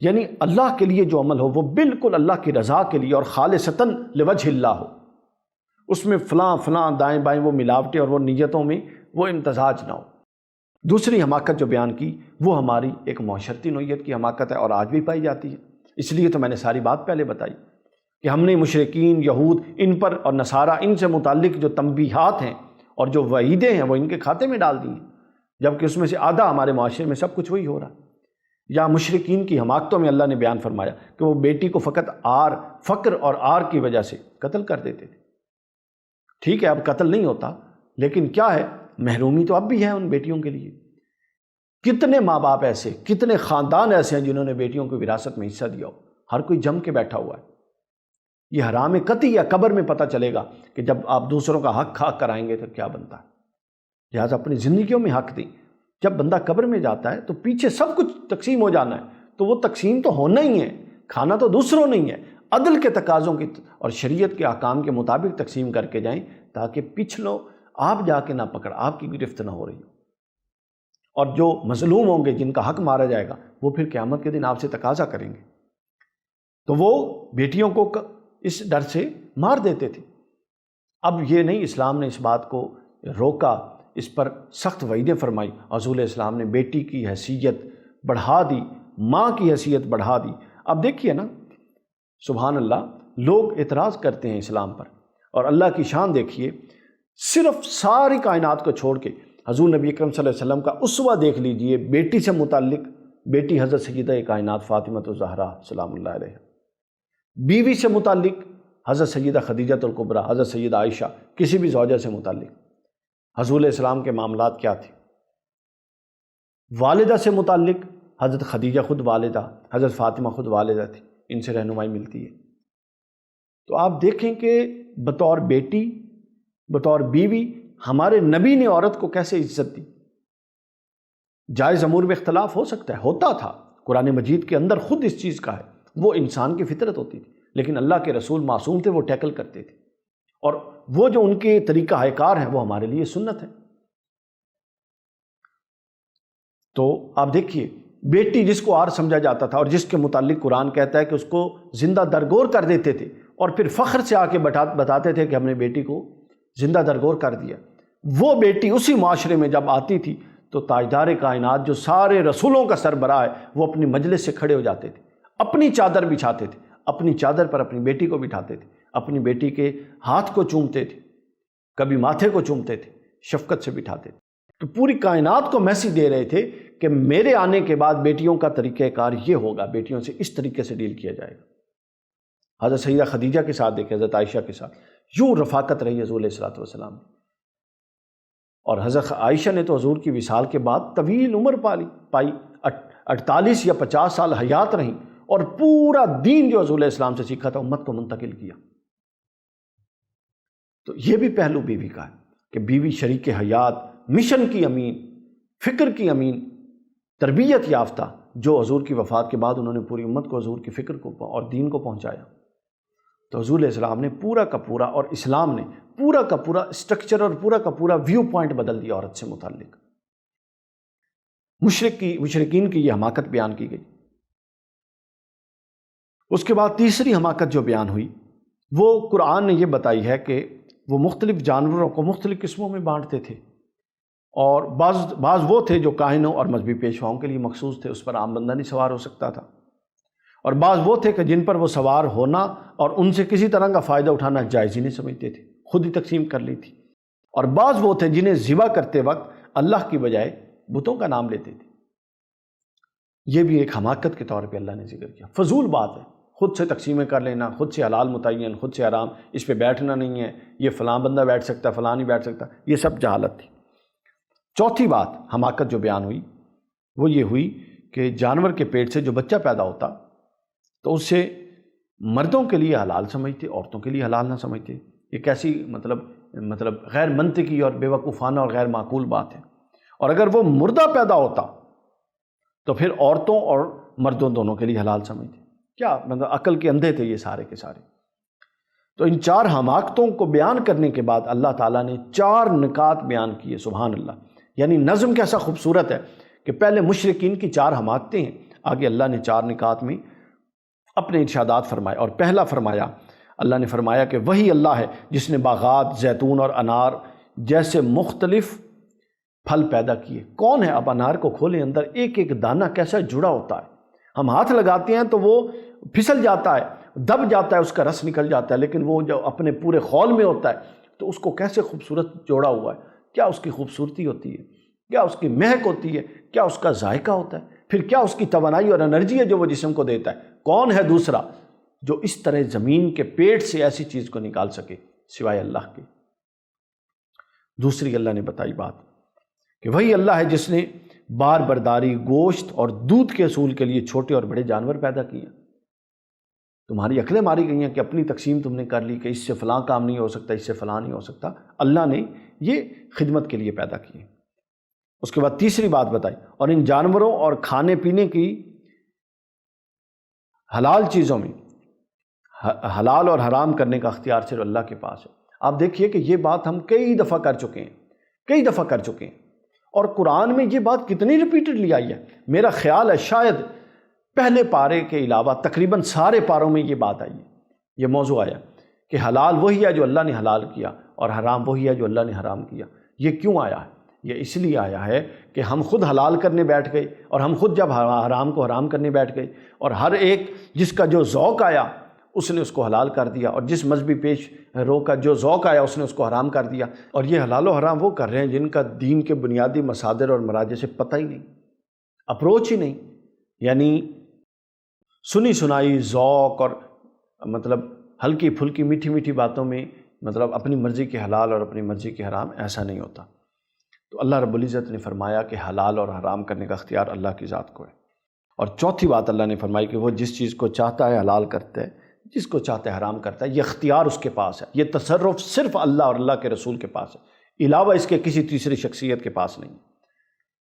یعنی اللہ کے لیے جو عمل ہو وہ بالکل اللہ کی رضا کے لیے اور خالصتاً لوجہ اللہ ہو، اس میں فلاں دائیں بائیں وہ ملاوٹیں اور وہ نیتوں میں وہ امتزاج نہ ہو۔ دوسری حماقت جو بیان کی وہ ہماری ایک معاشرتی نوعیت کی حماقت ہے اور آج بھی پائی جاتی ہے۔ اس لیے تو میں نے ساری بات پہلے بتائی کہ ہم نے مشرکین، یہود، ان پر اور نصارہ، ان سے متعلق جو تنبیہات ہیں اور جو وعیدیں ہیں وہ ان کے کھاتے میں ڈال دی ہیں، جبکہ اس میں سے آدھا ہمارے معاشرے میں سب کچھ وہی ہو رہا ہے۔ یا مشرکین کی حماقتوں میں اللہ نے بیان فرمایا کہ وہ بیٹی کو فقط فقر اور آر کی وجہ سے قتل کر دیتے تھے۔ ٹھیک ہے اب قتل نہیں ہوتا، لیکن کیا ہے، محرومی تو اب بھی ہے ان بیٹیوں کے لیے۔ کتنے ماں باپ ایسے، کتنے خاندان ایسے ہیں جنہوں نے بیٹیوں کو وراثت میں حصہ دیا ہو، ہر کوئی جم کے بیٹھا ہوا ہے۔ یہ حرام قطعی یا قبر میں پتہ چلے گا کہ جب آپ دوسروں کا حق کھا کر آئیں گے تو کیا بنتا ہے۔ لہٰذا اپنی زندگیوں میں حق دیں۔ جب بندہ قبر میں جاتا ہے تو پیچھے سب کچھ تقسیم ہو جانا ہے، تو وہ تقسیم تو ہونا ہی ہے، کھانا تو دوسروں نہیں ہے۔ عدل کے تقاضوں کی اور شریعت کے احکام کے مطابق تقسیم کر کے جائیں تاکہ پچھلوں آپ جا کے نہ پکڑ، آپ کی گرفت نہ ہو رہی ہو۔ اور جو مظلوم ہوں گے، جن کا حق مارا جائے گا، وہ پھر قیامت کے دن آپ سے تقاضا کریں گے۔ تو وہ بیٹیوں کو اس ڈر سے مار دیتے تھے۔ اب یہ نہیں، اسلام نے اس بات کو روکا، اس پر سخت وعیدیں فرمائی۔ رسول اسلام نے بیٹی کی حیثیت بڑھا دی، ماں کی حیثیت بڑھا دی۔ اب دیکھیے نا، سبحان اللہ، لوگ اعتراض کرتے ہیں اسلام پر، اور اللہ کی شان دیکھیے، صرف ساری کائنات کو چھوڑ کے حضور نبی اکرم صلی اللہ علیہ وسلم کا اسوہ دیکھ لیجئے، بیٹی سے متعلق بیٹی حضرت سیدہ کائنات فاطمہ الزہرا سلام اللہ علیہ، بیوی سے متعلق حضرت سیدہ خدیجہ الکبریٰ، حضرت سیدہ عائشہ، کسی بھی زوجہ سے متعلق حضور علیہ السلام کے معاملات کیا تھے، والدہ سے متعلق حضرت خدیجہ خود والدہ، حضرت فاطمہ خود والدہ تھی، ان سے رہنمائی ملتی ہے۔ تو آپ دیکھیں کہ بطور بیٹی، بطور بیوی، ہمارے نبی نے عورت کو کیسے عزت دی۔ جائز امور میں اختلاف ہو سکتا ہے، ہوتا تھا، قرآن مجید کے اندر خود اس چیز کا ہے، وہ انسان کی فطرت ہوتی تھی، لیکن اللہ کے رسول معصوم تھے، وہ ٹیکل کرتے تھے، اور وہ جو ان کے طریقہ کار ہیں وہ ہمارے لیے سنت ہے۔ تو آپ دیکھیے، بیٹی جس کو آر سمجھا جاتا تھا اور جس کے متعلق قرآن کہتا ہے کہ اس کو زندہ درگور کر دیتے تھے، اور پھر فخر سے آ کے بتاتے تھے کہ ہم نے بیٹی کو زندہ درگور کر دیا، وہ بیٹی اسی معاشرے میں جب آتی تھی تو تاجدار کائنات جو سارے رسولوں کا سربراہ ہے، وہ اپنی مجلس سے کھڑے ہو جاتے تھے، اپنی چادر بچھاتے تھے، اپنی چادر پر اپنی بیٹی کو بٹھاتے تھے، اپنی بیٹی کے ہاتھ کو چومتے تھے، کبھی ماتھے کو چومتے تھے، شفقت سے بٹھاتے تھے۔ تو پوری کائنات کو میسیج دے رہے تھے کہ میرے آنے کے بعد بیٹیوں کا طریقہ کار یہ ہوگا، بیٹیوں سے اس طریقے سے ڈیل کیا جائے گا۔ حضرت سیدہ خدیجہ کے ساتھ دیکھیں، حضرت عائشہ کے ساتھ یوں رفاقت رہی حضور علیہ السلام، اور حضرت عائشہ نے تو حضور کی وصال کے بعد طویل عمر پائی، 48 یا 50 سال حیات رہیں، اور پورا دین جو حضور علیہ السلام سے سیکھا تھا امت کو منتقل کیا۔ تو یہ بھی پہلو بیوی کا ہے کہ بیوی شریک حیات، مشن کی امین، فکر کی امین، تربیت یافتہ، جو حضور کی وفات کے بعد انہوں نے پوری امت کو حضور کی فکر کو اور دین کو پہنچایا۔ تو حضور علیہ السلام نے پورا کا پورا، اور اسلام نے پورا کا پورا اسٹرکچر اور پورا کا پورا ویو پوائنٹ بدل دیا عورت سے متعلق۔ مشرکین کی یہ حماقت بیان کی گئی۔ اس کے بعد تیسری حماقت جو بیان ہوئی وہ قرآن نے یہ بتائی ہے کہ وہ مختلف جانوروں کو مختلف قسموں میں بانٹتے تھے، اور بعض وہ تھے جو کاہنوں اور مذہبی پیشواؤں کے لیے مخصوص تھے، اس پر عام بندہ نہیں سوار ہو سکتا تھا، اور بعض وہ تھے کہ جن پر وہ سوار ہونا اور ان سے کسی طرح کا فائدہ اٹھانا جائز ہی نہیں سمجھتے تھے، خود ہی تقسیم کر لی تھی، اور بعض وہ تھے جنہیں ذبح کرتے وقت اللہ کی بجائے بتوں کا نام لیتے تھے۔ یہ بھی ایک حماقت کے طور پہ اللہ نے ذکر کیا، فضول بات ہے، خود سے تقسیمیں کر لینا، خود سے حلال متعین، خود سے حرام، اس پہ بیٹھنا نہیں ہے، یہ فلاں بندہ بیٹھ سکتا، فلاں نہیں بیٹھ سکتا، یہ سب جہالت تھی۔ چوتھی بات حماقت جو بیان ہوئی وہ یہ ہوئی کہ جانور کے پیٹ سے جو بچہ پیدا ہوتا تو اسے مردوں کے لیے حلال سمجھتے، عورتوں کے لیے حلال نہ سمجھتے۔ یہ کیسی مطلب غیر منطقی اور بے وقوفانہ اور غیر معقول بات ہے۔ اور اگر وہ مردہ پیدا ہوتا تو پھر عورتوں اور مردوں دونوں کے لیے حلال سمجھتے۔ کیا مطلب عقل کے اندھے تھے یہ سارے کے سارے۔ تو ان چار حماقتوں کو بیان کرنے کے بعد اللہ تعالیٰ نے 4 نکات بیان کیے، سبحان اللہ۔ یعنی نظم کیسا خوبصورت ہے کہ پہلے مشرکین کی 4 حماقتیں ہیں، آگے اللہ نے 4 نکات میں اپنے ارشادات فرمائے، اور پہلا فرمایا، اللہ نے فرمایا کہ وہی اللہ ہے جس نے باغات، زیتون اور انار جیسے مختلف پھل پیدا کیے۔ کون ہے؟ اب انار کو کھولیں، اندر ایک ایک دانہ کیسا جڑا ہوتا ہے، ہم ہاتھ لگاتے ہیں تو وہ پھسل جاتا ہے، دب جاتا ہے، اس کا رس نکل جاتا ہے، لیکن وہ جو اپنے پورے خول میں ہوتا ہے تو اس کو کیسے خوبصورت جوڑا ہوا ہے، کیا اس کی خوبصورتی ہوتی ہے، کیا اس کی مہک ہوتی ہے، کیا اس کا ذائقہ ہوتا ہے، پھر کیا اس کی توانائی اور انرجی ہے جو وہ جسم کو دیتا ہے۔ کون ہے دوسرا جو اس طرح زمین کے پیٹ سے ایسی چیز کو نکال سکے سوائے اللہ کے؟ دوسری اللہ نے بتائی بات کہ وہی اللہ ہے جس نے بار برداری، گوشت اور دودھ کے اصول کے لیے چھوٹے اور بڑے جانور پیدا کیے۔ تمہاری عقلیں ماری گئی ہیں کہ اپنی تقسیم تم نے کر لی کہ اس سے فلاں کام نہیں ہو سکتا، اس سے فلاں نہیں ہو سکتا، اللہ نے یہ خدمت کے لیے پیدا کیے۔ اس کے بعد تیسری بات بتائی، اور ان جانوروں اور کھانے پینے کی حلال چیزوں میں حلال اور حرام کرنے کا اختیار صرف اللہ کے پاس ہے۔ آپ دیکھیے کہ یہ بات ہم کئی دفعہ کر چکے ہیں، اور قرآن میں یہ بات کتنی ریپیٹڈلی آئی ہے۔ میرا خیال ہے شاید پہلے پارے کے علاوہ تقریباً سارے پاروں میں یہ بات آئی ہے، یہ موضوع آیا کہ حلال وہی ہے جو اللہ نے حلال کیا، اور حرام وہی ہے جو اللہ نے حرام کیا۔ یہ کیوں آیا ہے؟ یہ اس لیے آیا ہے کہ ہم خود حلال کرنے بیٹھ گئے، اور ہم خود جب حرام کو حرام کرنے بیٹھ گئے، اور ہر ایک جس کا جو ذوق آیا اس نے اس کو حلال کر دیا، اور جس مذہبی پیش رو کا جو ذوق آیا اس نے اس کو حرام کر دیا۔ اور یہ حلال و حرام وہ کر رہے ہیں جن کا دین کے بنیادی مصادر اور مراجع سے پتہ ہی نہیں، اپروچ ہی نہیں، یعنی سنی سنائی ذوق اور مطلب ہلکی پھلکی میٹھی میٹھی باتوں میں مطلب اپنی مرضی کے حلال اور اپنی مرضی کے حرام ایسا نہیں ہوتا۔ تو اللہ رب العزت نے فرمایا کہ حلال اور حرام کرنے کا اختیار اللہ کی ذات کو ہے۔ اور چوتھی بات اللہ نے فرمائی کہ وہ جس چیز کو چاہتا ہے حلال کرتا ہے، جس کو چاہتا ہے حرام کرتا ہے، یہ اختیار اس کے پاس ہے، یہ تصرف صرف اللہ اور اللہ کے رسول کے پاس ہے، علاوہ اس کے کسی تیسری شخصیت کے پاس نہیں۔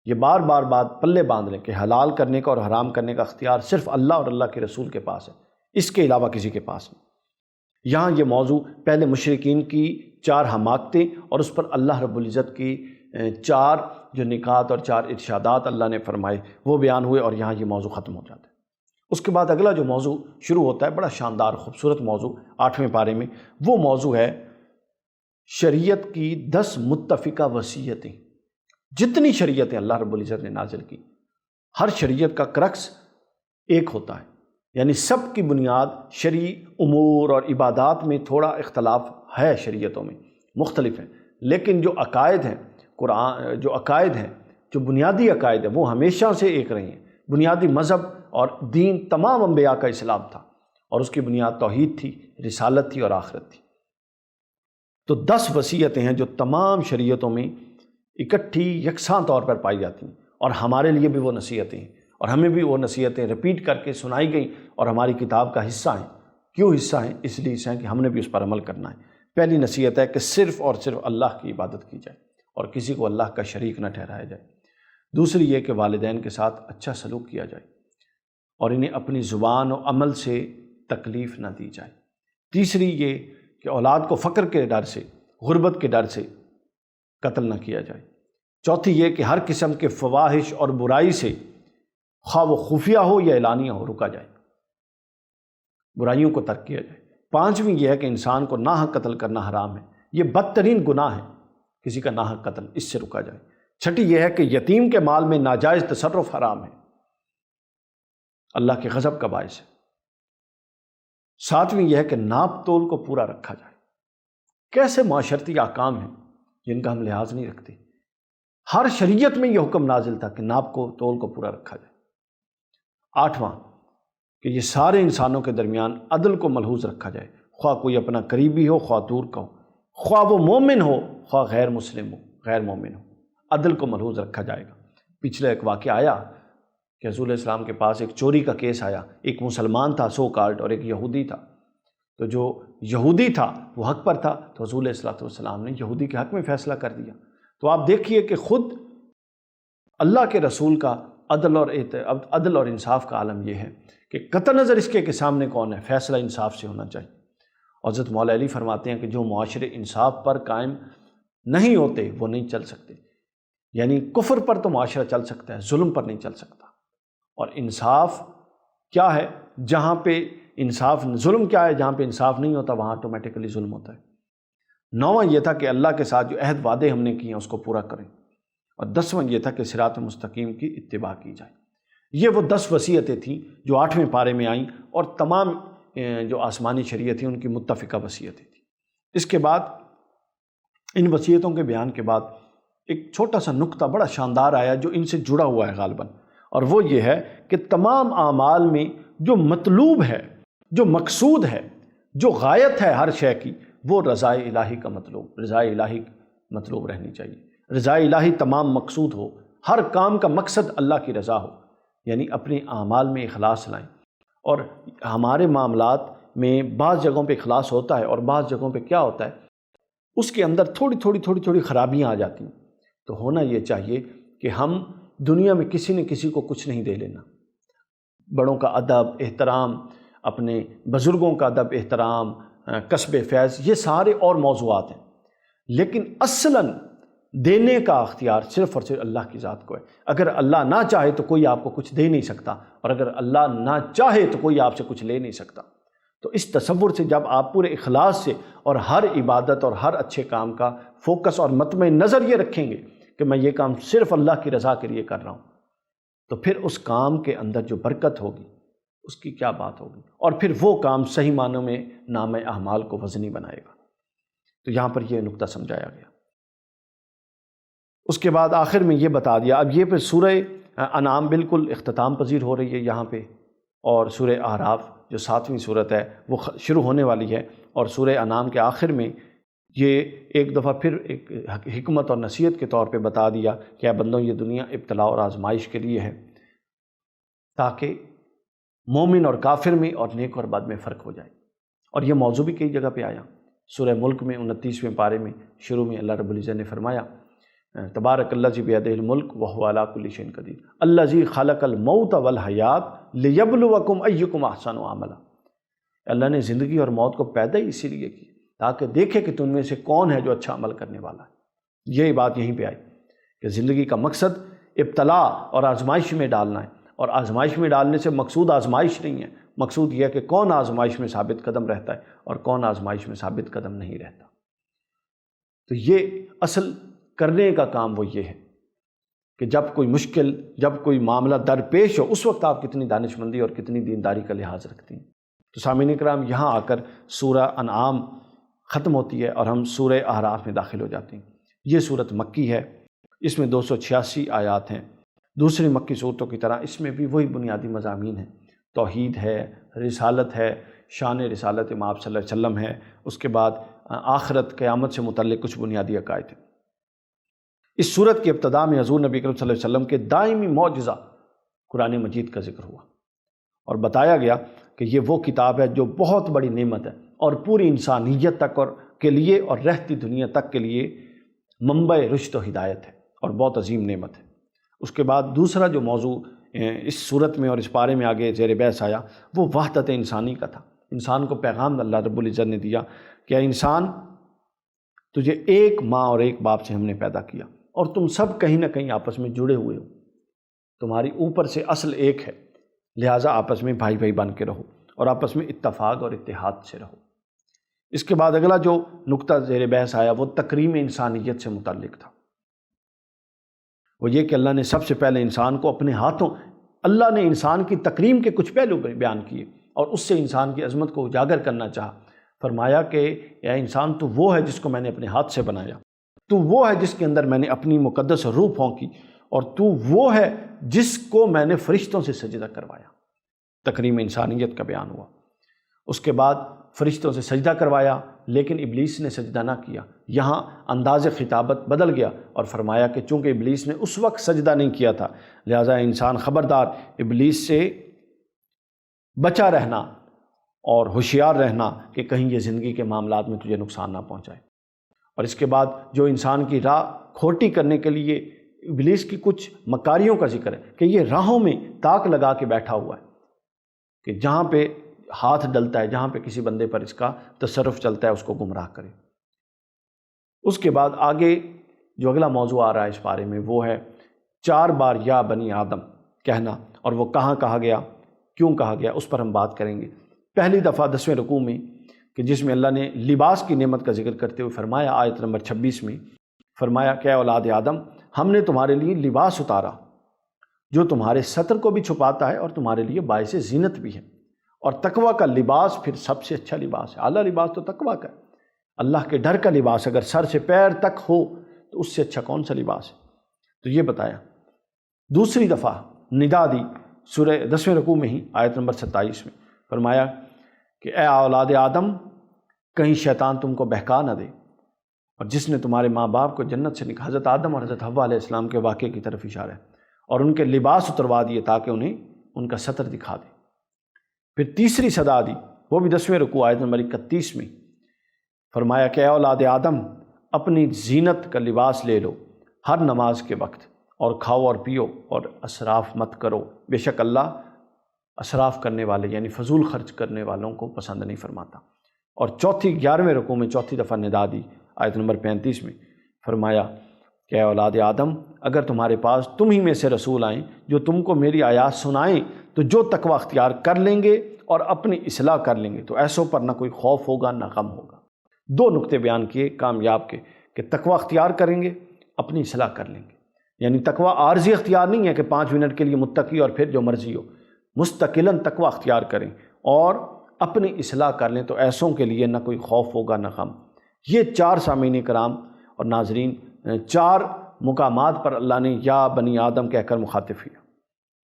یہ بار بار بات پلے باندھ لیں کہ حلال کرنے کا اور حرام کرنے کا اختیار صرف اللہ اور اللہ کے رسول کے پاس ہے، اس کے علاوہ کسی کے پاس نہیں۔ یہاں یہ موضوع پہلے مشرکین کی 4 حماقتیں اور اس پر اللہ رب العزت کی 4 جو نکات اور 4 ارشادات اللہ نے فرمائے وہ بیان ہوئے، اور یہاں یہ موضوع ختم ہو جاتا ہے۔ اس کے بعد اگلا جو موضوع شروع ہوتا ہے، بڑا شاندار خوبصورت موضوع 8ویں پارے میں، وہ موضوع ہے شریعت کی 10 متفقہ وصیتیں۔ جتنی شریعتیں اللہ رب العزت نے نازل کی، ہر شریعت کا کرکس ایک ہوتا ہے، یعنی سب کی بنیاد شرعی امور اور عبادات میں تھوڑا اختلاف ہے، شریعتوں میں مختلف ہیں، لیکن جو عقائد ہیں جو بنیادی عقائد ہیں وہ ہمیشہ سے ایک رہے ہیں۔ بنیادی مذہب اور دین تمام انبیاء کا اسلام تھا، اور اس کی بنیاد توحید تھی، رسالت تھی اور آخرت تھی۔ تو 10 وصیتیں ہیں جو تمام شریعتوں میں اکٹھی یکساں طور پر پائی جاتی ہیں، اور ہمارے لیے بھی وہ نصیحتیں ہیں، اور ہمیں بھی وہ نصیحتیں رپیٹ کر کے سنائی گئیں اور ہماری کتاب کا حصہ ہیں۔ کیوں حصہ ہیں؟ اس لیے حصہ ہیں کہ ہم نے بھی اس پر عمل کرنا ہے۔ پہلی نصیحت ہے کہ صرف اور صرف اللہ کی عبادت کی جائے اور کسی کو اللہ کا شریک نہ ٹھہرایا جائے۔ دوسری یہ کہ والدین کے ساتھ اچھا سلوک کیا جائے اور انہیں اپنی زبان و عمل سے تکلیف نہ دی جائے۔ تیسری یہ کہ اولاد کو فقر کے ڈر سے، غربت کے ڈر سے قتل نہ کیا جائے۔ چوتھی یہ کہ ہر قسم کے فواحش اور برائی سے، خواہ وہ خفیہ ہو یا اعلانیہ ہو، رکا جائے، برائیوں کو ترک کیا جائے۔ پانچویں یہ ہے کہ انسان کو ناحق قتل کرنا حرام ہے، یہ بدترین گناہ ہے کسی کا ناحق قتل، اس سے رکا جائے۔ چھٹی یہ ہے کہ یتیم کے مال میں ناجائز تصرف حرام ہے، اللہ کے غضب کا باعث ہے۔ ساتویں یہ ہے کہ ناپ تول کو پورا رکھا جائے۔ کیسے معاشرتی احکام ہیں جن کا ہم لحاظ نہیں رکھتے؟ ہر شریعت میں یہ حکم نازل تھا کہ ناپ کو تول کو پورا رکھا جائے۔ آٹھواں کہ یہ سارے انسانوں کے درمیان عدل کو ملحوظ رکھا جائے، خواہ کوئی اپنا قریبی ہو خواہ دور کا ہو، خواہ وہ مومن ہو خواہ غیر مسلم ہو، غیر مومن ہو، عدل کو ملحوظ رکھا جائے گا۔ پچھلے ایک واقعہ آیا کہ رسول السلام کے پاس ایک چوری کا کیس آیا، ایک مسلمان تھا سو کالڈ اور ایک یہودی تھا، تو جو یہودی تھا وہ حق پر تھا، تو رسول صلی اللہ علیہ وسلم نے یہودی کے حق میں فیصلہ کر دیا۔ تو آپ دیکھیے کہ خود اللہ کے رسول کا عدل اور انصاف کا عالم یہ ہے کہ قطع نظر اس کے سامنے کون ہے، فیصلہ انصاف سے ہونا چاہیے۔ حضرت مولا علی فرماتے ہیں کہ جو معاشرے انصاف پر قائم نہیں ہوتے وہ نہیں چل سکتے، یعنی کفر پر تو معاشرہ چل سکتا ہے، ظلم پر نہیں چل سکتا۔ اور انصاف کیا ہے؟ جہاں پہ انصاف، ظلم کیا ہے؟ جہاں پہ انصاف نہیں ہوتا وہاں آٹومیٹکلی ظلم ہوتا ہے۔ 9واں یہ تھا کہ اللہ کے ساتھ جو عہد وعدے ہم نے کیے ہیں اس کو پورا کریں، اور 10واں یہ تھا کہ صراط مستقیم کی اتباع کی جائے۔ یہ وہ 10 وصیتیں تھیں جو 8ویں پارے میں آئیں، اور تمام جو آسمانی شریعت تھیں ان کی متفقہ وصیتیں تھیں۔ اس کے بعد ان وصیتوں کے بیان کے بعد ایک چھوٹا سا نقطہ بڑا شاندار آیا جو ان سے جڑا ہوا ہے غالباً، اور وہ یہ ہے کہ تمام اعمال میں جو مطلوب ہے، جو مقصود ہے، جو غایت ہے ہر شے کی، وہ رضا الہی کا مطلوب، رضا الہی مطلوب رہنی چاہیے۔ رضا الہی تمام مقصود ہو، ہر کام کا مقصد اللہ کی رضا ہو، یعنی اپنے اعمال میں اخلاص لائیں۔ اور ہمارے معاملات میں بعض جگہوں پہ اخلاص ہوتا ہے اور بعض جگہوں پہ کیا ہوتا ہے، اس کے اندر تھوڑی خرابیاں آ جاتی ہیں۔ تو ہونا یہ چاہیے کہ ہم دنیا میں کسی نے کسی کو کچھ نہیں دے لینا۔ بڑوں کا ادب، احترام، اپنے بزرگوں کا ادب، احترام، کسب فیض، یہ سارے اور موضوعات ہیں، لیکن اصلاً دینے کا اختیار صرف اور صرف اللہ کی ذات کو ہے۔ اگر اللہ نہ چاہے تو کوئی آپ کو کچھ دے نہیں سکتا، اور اگر اللہ نہ چاہے تو کوئی آپ سے کچھ لے نہیں سکتا۔ تو اس تصور سے جب آپ پورے اخلاص سے اور ہر عبادت اور ہر اچھے کام کا فوکس اور مطمع نظر یہ رکھیں گے کہ میں یہ کام صرف اللہ کی رضا کے لیے کر رہا ہوں، تو پھر اس کام کے اندر جو برکت ہوگی اس کی کیا بات ہوگی، اور پھر وہ کام صحیح معنوں میں نام اعمال کو وزنی بنائے گا۔ تو یہاں پر یہ نقطہ سمجھایا گیا۔ اس کے بعد آخر میں یہ بتا دیا، اب یہ پھر سورہ انعام بالکل اختتام پذیر ہو رہی ہے یہاں پہ، اور سورہ اعراف جو 7ویں صورت ہے وہ شروع ہونے والی ہے، اور سورہ انعام کے آخر میں یہ ایک دفعہ پھر ایک حکمت اور نصیحت کے طور پہ بتا دیا کہ اے بندوں یہ دنیا ابتلاء اور آزمائش کے لیے ہے، تاکہ مومن اور کافر میں اور نیک اور بد میں فرق ہو جائے۔ اور یہ موضوع بھی کئی جگہ پہ آیا۔ سورہ ملک میں 29ویں پارے میں شروع میں اللہ رب العزت نے فرمایا تبارک الذی بیدہ الملک وہو علی کل شیء قدیر الذی خلق الموت والحیات لیبلوکم ایکم احسن عملا۔ اللہ نے زندگی اور موت کو پیدا ہی اسی لیے کی تاکہ دیکھے کہ تم میں سے کون ہے جو اچھا عمل کرنے والا ہے۔ یہی بات یہیں پہ آئی کہ زندگی کا مقصد ابتلاء اور آزمائش میں ڈالنا ہے، اور آزمائش میں ڈالنے سے مقصود آزمائش نہیں ہے، مقصود یہ ہے کہ کون آزمائش میں ثابت قدم رہتا ہے اور کون آزمائش میں ثابت قدم نہیں رہتا۔ تو یہ اصل کرنے کا کام وہ یہ ہے کہ جب کوئی مشکل، جب کوئی معاملہ درپیش ہو، اس وقت آپ کتنی دانش مندی اور کتنی دینداری کا لحاظ رکھتی ہیں۔ تو سامعین کرام، یہاں آ کر سورہ انعام ختم ہوتی ہے اور ہم سورہ اعراف میں داخل ہو جاتے ہیں۔ یہ صورت مکی ہے، اس میں 286 آیات ہیں۔ دوسری مکی صورتوں کی طرح اس میں بھی وہی بنیادی مضامین ہیں، توحید ہے، رسالت ہے، شان رسالت امام صلی اللہ علیہ وسلم ہے، اس کے بعد آخرت قیامت سے متعلق کچھ بنیادی عقائد ہیں۔ اس صورت کی ابتدا میں حضور نبی کریم صلی اللہ علیہ وسلم کے دائمی معجزہ قرآن مجید کا ذکر ہوا، اور بتایا گیا کہ یہ وہ کتاب ہے جو بہت بڑی نعمت ہے اور پوری انسانیت تک اور کے لیے اور رہتی دنیا تک کے لیے منبع رشد و ہدایت ہے اور بہت عظیم نعمت ہے۔ اس کے بعد دوسرا جو موضوع اس صورت میں اور اس پارے میں آگے زیر بحث آیا وہ وحدت انسانی کا تھا۔ انسان کو پیغام اللہ رب العزت نے دیا کہ اے انسان، تجھے ایک ماں اور ایک باپ سے ہم نے پیدا کیا، اور تم سب کہیں نہ کہیں آپس میں جڑے ہوئے ہو، تمہاری اوپر سے اصل ایک ہے، لہٰذا آپس میں بھائی بھائی بن کے رہو اور آپس میں اتفاق اور اتحاد سے رہو۔ اس کے بعد اگلا جو نقطہ زیر بحث آیا وہ تکریم انسانیت سے متعلق تھا۔ وہ یہ کہ اللہ نے سب سے پہلے انسان کو اپنے ہاتھوں، اللہ نے انسان کی تکریم کے کچھ پہلو بیان کیے اور اس سے انسان کی عظمت کو اجاگر کرنا چاہا۔ فرمایا کہ اے انسان، تو وہ ہے جس کو میں نے اپنے ہاتھ سے بنایا، تو وہ ہے جس کے اندر میں نے اپنی مقدس روح پھونکی، اور تو وہ ہے جس کو میں نے فرشتوں سے سجدہ کروایا۔ تکریم انسانیت کا بیان ہوا۔ اس کے بعد فرشتوں سے سجدہ کروایا، لیکن ابلیس نے سجدہ نہ کیا۔ یہاں انداز خطابت بدل گیا اور فرمایا کہ چونکہ ابلیس نے اس وقت سجدہ نہیں کیا تھا، لہٰذا انسان خبردار ابلیس سے بچا رہنا اور ہوشیار رہنا کہ کہیں یہ زندگی کے معاملات میں تجھے نقصان نہ پہنچائے۔ اور اس کے بعد جو انسان کی راہ کھوٹی کرنے کے لیے ابلیس کی کچھ مکاریوں کا ذکر ہے کہ یہ راہوں میں تاک لگا کے بیٹھا ہوا ہے کہ جہاں پہ ہاتھ ڈلتا ہے، جہاں پہ کسی بندے پر اس کا تصرف چلتا ہے، اس کو گمراہ کرے۔ اس کے بعد آگے جو اگلا موضوع آ رہا ہے اس بارے میں وہ ہے 4 بار یا بنی آدم کہنا، اور وہ کہاں کہا گیا، کیوں کہا گیا، اس پر ہم بات کریں گے۔ پہلی دفعہ 10ویں رکوع میں کہ جس میں اللہ نے لباس کی نعمت کا ذکر کرتے ہوئے فرمایا، آیت نمبر 26 میں فرمایا کہ اے اولاد آدم، ہم نے تمہارے لیے لباس اتارا جو تمہارے ستر کو بھی چھپاتا ہے اور تمہارے لیے باعث زینت بھی ہے، اور تقوی کا لباس پھر سب سے اچھا لباس ہے۔ اعلیٰ لباس تو تقوی کا ہے، اللہ کے ڈر کا لباس اگر سر سے پیر تک ہو تو اس سے اچھا کون سا لباس ہے، تو یہ بتایا۔ دوسری دفعہ ندا دی سورہ 10ویں رکوع میں ہی آیت نمبر 27 میں فرمایا کہ اے اولاد آدم، کہیں شیطان تم کو بہکا نہ دے، اور جس نے تمہارے ماں باپ کو جنت سے نکالا، حضرت آدم اور حضرت حوا علیہ السلام کے واقعے کی طرف اشارہ ہے، اور ان کے لباس اتروا دیے تاکہ انہیں ان کا ستر دکھا دے۔ پھر تیسری صدا دی، وہ بھی 10ویں رکوع آیت نمبر 31 میں فرمایا کہ اے اولاد آدم، اپنی زینت کا لباس لے لو ہر نماز کے وقت، اور کھاؤ اور پیو اور اسراف مت کرو، بے شک اللہ اسراف کرنے والے یعنی فضول خرچ کرنے والوں کو پسند نہیں فرماتا۔ اور 11ویں رکوع میں چوتھی دفعہ ندا دی آیت نمبر 35 میں فرمایا کہ اے اولاد آدم، اگر تمہارے پاس تم ہی میں سے رسول آئیں جو تم کو میری آیات سنائیں تو جو تقوی اختیار کر لیں گے اور اپنی اصلاح کر لیں گے تو ایسوں پر نہ کوئی خوف ہوگا نہ غم ہوگا۔ 2 نقطے بیان کیے کامیاب کے کہ تقوی اختیار کریں گے، اپنی اصلاح کر لیں گے۔ یعنی تقوی عارضی اختیار نہیں ہے کہ 5 منٹ کے لیے متقی اور پھر جو مرضی ہو، مستقلاً تقوی اختیار کریں اور اپنی اصلاح کر لیں تو ایسوں کے لیے نہ کوئی خوف ہوگا نہ غم۔ یہ 4 سامعین کرام اور ناظرین 4 مقامات پر اللہ نے یا بنی آدم کہہ کر مخاطب کیا۔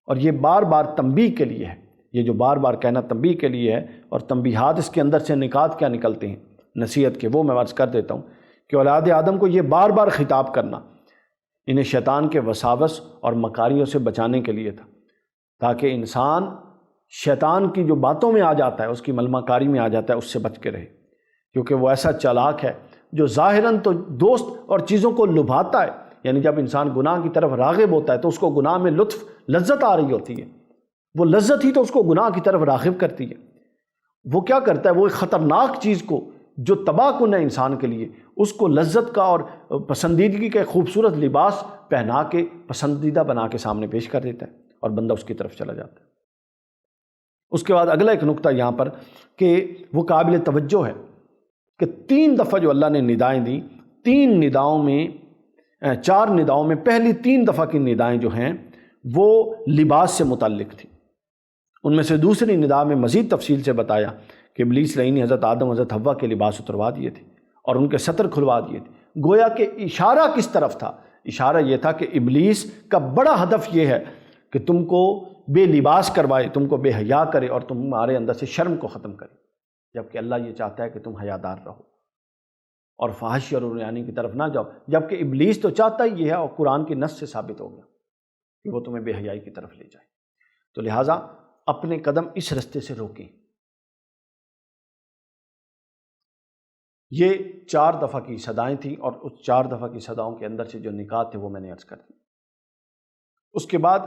اور یہ بار بار تنبیہ کے لیے ہے، یہ جو بار بار کہنا تنبیہ کے لیے ہے، اور تنبیہات اس کے اندر سے نکات کیا نکلتے ہیں نصیحت کے، وہ میں عرض کر دیتا ہوں کہ اولاد آدم کو یہ بار بار خطاب کرنا انہیں شیطان کے وساوس اور مکاریوں سے بچانے کے لیے تھا، تاکہ انسان شیطان کی جو باتوں میں آ جاتا ہے، اس کی ملمہ کاری میں آ جاتا ہے، اس سے بچ کے رہے، کیونکہ وہ ایسا چالاک ہے جو ظاہراً تو دوست اور چیزوں کو لبھاتا ہے، یعنی جب انسان گناہ کی طرف راغب ہوتا ہے تو اس کو گناہ میں لذت آ رہی ہوتی ہے، وہ لذت ہی تو اس کو گناہ کی طرف راغب کرتی ہے۔ وہ کیا کرتا ہے، وہ ایک خطرناک چیز کو جو تباہ کن ہے انسان کے لیے، اس کو لذت کا اور پسندیدگی کا ایک خوبصورت لباس پہنا کے پسندیدہ بنا کے سامنے پیش کر دیتا ہے، اور بندہ اس کی طرف چلا جاتا ہے۔ اس کے بعد اگلا ایک نقطہ یہاں پر کہ وہ قابل توجہ ہے کہ 3 دفعہ جو اللہ نے ندائیں دیں، 4 نداؤں میں پہلی 3 دفعہ کی ندائیں جو ہیں وہ لباس سے متعلق تھیں۔ ان میں سے دوسری ندا میں مزید تفصیل سے بتایا کہ ابلیس لعین نے حضرت آدم حضرت حوا کے لباس اتروا دیے تھے اور ان کے ستر کھلوا دیے تھے۔ گویا کہ اشارہ کس طرف تھا؟ اشارہ یہ تھا کہ ابلیس کا بڑا ہدف یہ ہے کہ تم کو بے لباس کروائے، تم کو بے حیا کرے اور تمہارے اندر سے شرم کو ختم کرے، جبکہ اللہ یہ چاہتا ہے کہ تم حیادار رہو اور فحش اور عریانی کی طرف نہ جاؤ، جبکہ ابلیس تو چاہتا ہی یہ ہے، اور قرآن کی نص سے ثابت ہو گیا کہ وہ تمہیں بے حیائی کی طرف لے جائے۔ تو لہٰذا اپنے قدم اس رستے سے روکیں۔ یہ 4 دفعہ کی صدائیں تھیں، اور اس 4 دفعہ کی صداؤں کے اندر سے جو نکات تھے وہ میں نے عرض کر دی۔ اس کے بعد